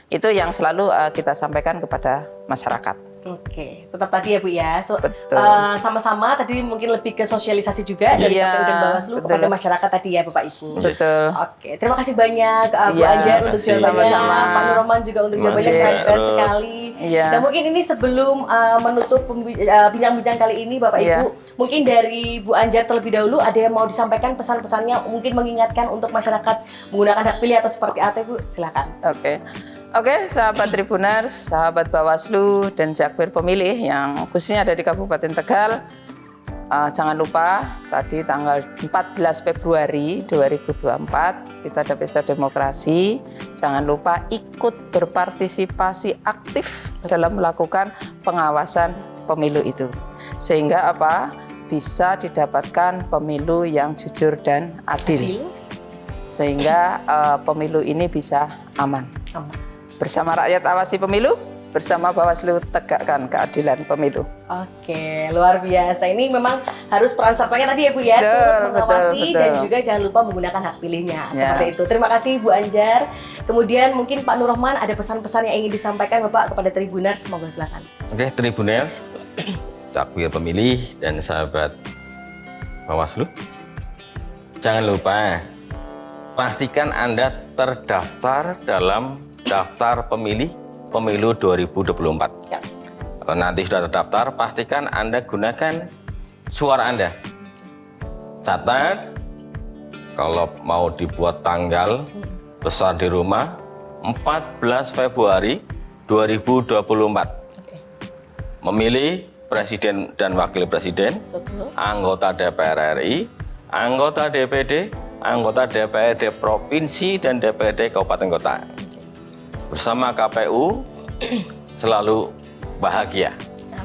itu yang selalu kita sampaikan kepada masyarakat. Oke, tetap tadi ya Bu ya. Sama-sama tadi mungkin lebih ke sosialisasi juga dari KPU dan Bawaslu kepada masyarakat tadi ya Bapak Ibu. Betul. Oke, terima kasih banyak Bu Anjar untuk jawabannya, Pak Nur Rahman juga untuk jawabannya keren sekali. Dan mungkin ini sebelum menutup bincang-bincang kali ini Bapak Ibu, mungkin dari Bu Anjar terlebih dahulu ada yang mau disampaikan pesan-pesannya, mungkin mengingatkan untuk masyarakat menggunakan hak pilih atau seperti apa Bu? Silakan. Oke, sahabat Tribuners, sahabat Bawaslu dan Jakpir pemilih yang khususnya ada di Kabupaten Tegal, jangan lupa tadi tanggal 14 Februari 2024 kita ada pesta demokrasi. Jangan lupa ikut berpartisipasi aktif dalam melakukan pengawasan pemilu itu. Sehingga bisa didapatkan pemilu yang jujur dan adil. Sehingga pemilu ini bisa aman. Bersama rakyat awasi pemilu, bersama Bawaslu tegakkan keadilan pemilu. Oke, luar biasa. Ini memang harus peran sertanya tadi ya Bu ya, turut mengawasi dan juga jangan lupa menggunakan hak pilihnya. Seperti itu. Terima kasih Bu Anjar. Kemudian mungkin Pak Nur Rahman ada pesan-pesan yang ingin disampaikan Bapak kepada Tribuners, monggo silakan. Oke, Tribuners, Jakpir pemilih dan sahabat Bawaslu, jangan lupa pastikan Anda terdaftar dalam daftar pemilih pemilu 2024. Kalau nanti sudah terdaftar, pastikan Anda gunakan suara Anda. Catat, kalau mau dibuat tanggal besar di rumah, 14 Februari 2024. Memilih Presiden dan Wakil Presiden, anggota DPR RI, anggota DPD, anggota DPRD Provinsi dan DPRD Kabupaten Kota. Bersama KPU selalu bahagia.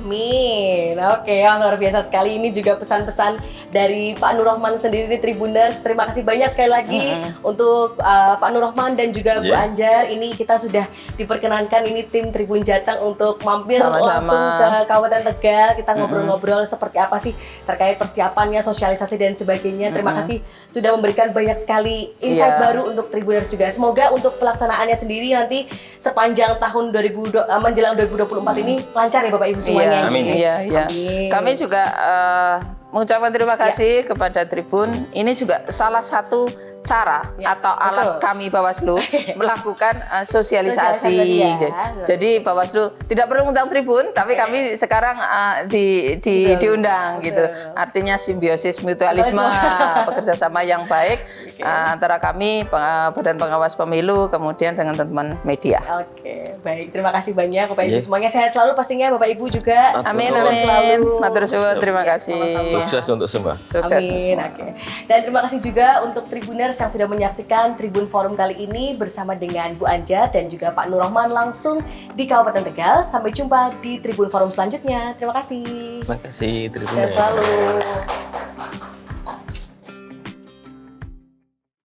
Amin. Oke, luar biasa sekali. Ini juga pesan-pesan dari Pak Nur Rahman sendiri nih Tribuners. Terima kasih banyak sekali lagi untuk Pak Nur Rahman dan juga Bu Anjar. Ini kita sudah diperkenankan ini tim Tribun Jateng untuk mampir langsung ke Kabupaten Tegal. Kita ngobrol-ngobrol seperti apa sih terkait persiapannya, sosialisasi dan sebagainya. Terima kasih sudah memberikan banyak sekali insight baru untuk Tribuners juga. Semoga untuk pelaksanaannya sendiri nanti sepanjang tahun menjelang 2024 ini lancar ya Bapak Ibu semuanya. Amin. Iya, iya. Kami juga mengucapkan terima kasih kepada Tribun. Ini juga salah satu cara atau alat kami Bawaslu melakukan sosialisasi. Jadi Bawaslu tidak perlu mengundang Tribun, tapi kami sekarang diundang gitu. Artinya simbiosis mutualisme, bekerja sama yang baik antara kami Badan Pengawas Pemilu kemudian dengan teman-teman media. Oke, baik. Terima kasih banyak Bapak Ibu semuanya. Sehat selalu pastinya Bapak Ibu juga. Amin, Sukses selalu. Matur suwun, terima kasih. Sukses untuk semua. Sukses. Amin. Oke. Dan terima kasih juga untuk Tribuners yang sudah menyaksikan Tribun Forum kali ini bersama dengan Bu Anjar dan juga Pak Nur Rahman langsung di Kabupaten Tegal. Sampai jumpa di Tribun Forum selanjutnya. Terima kasih. Terima kasih, Sehat selalu.